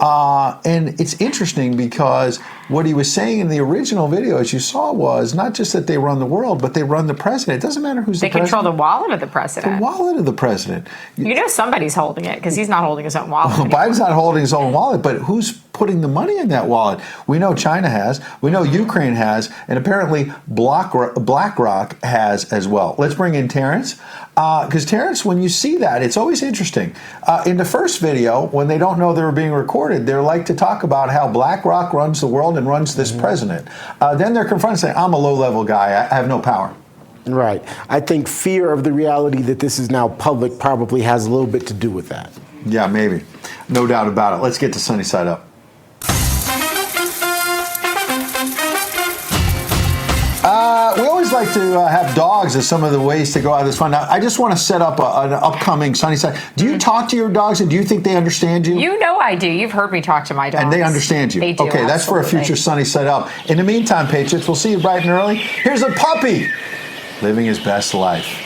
And it's interesting because what he was saying in the original video, as you saw, was not just that they run the world, but they run the president. It doesn't matter who's the president. They control the wallet of the president. The wallet of the president. You know somebody's holding it because he's not holding his own wallet. Well, Biden's not holding his own wallet, but who's putting the money in that wallet? We know China has. We know Ukraine has. And apparently BlackRock has as well. Let's bring in Terrance. Because Terrance, when you see that, it's always interesting. In the first video, when they don't know they were being recorded, they're like to talk about how BlackRock runs the world and runs this president. Then they're confronted saying, I'm a low-level guy. I have no power. Right. I think fear of the reality that this is now public probably has a little bit to do with that. Yeah, maybe. No doubt about it. Let's get to Sunny Side Up. We always like to have dogs as some of the ways to go out of this fun. Now, I just want to set up an upcoming Sunny Side. Do you talk to your dogs and do you think they understand you? You know I do. You've heard me talk to my dogs. And they understand you. They do, okay, that's for a future Sunny Side Up. In the meantime, Patriots, we'll see you bright and early. Here's a puppy living his best life.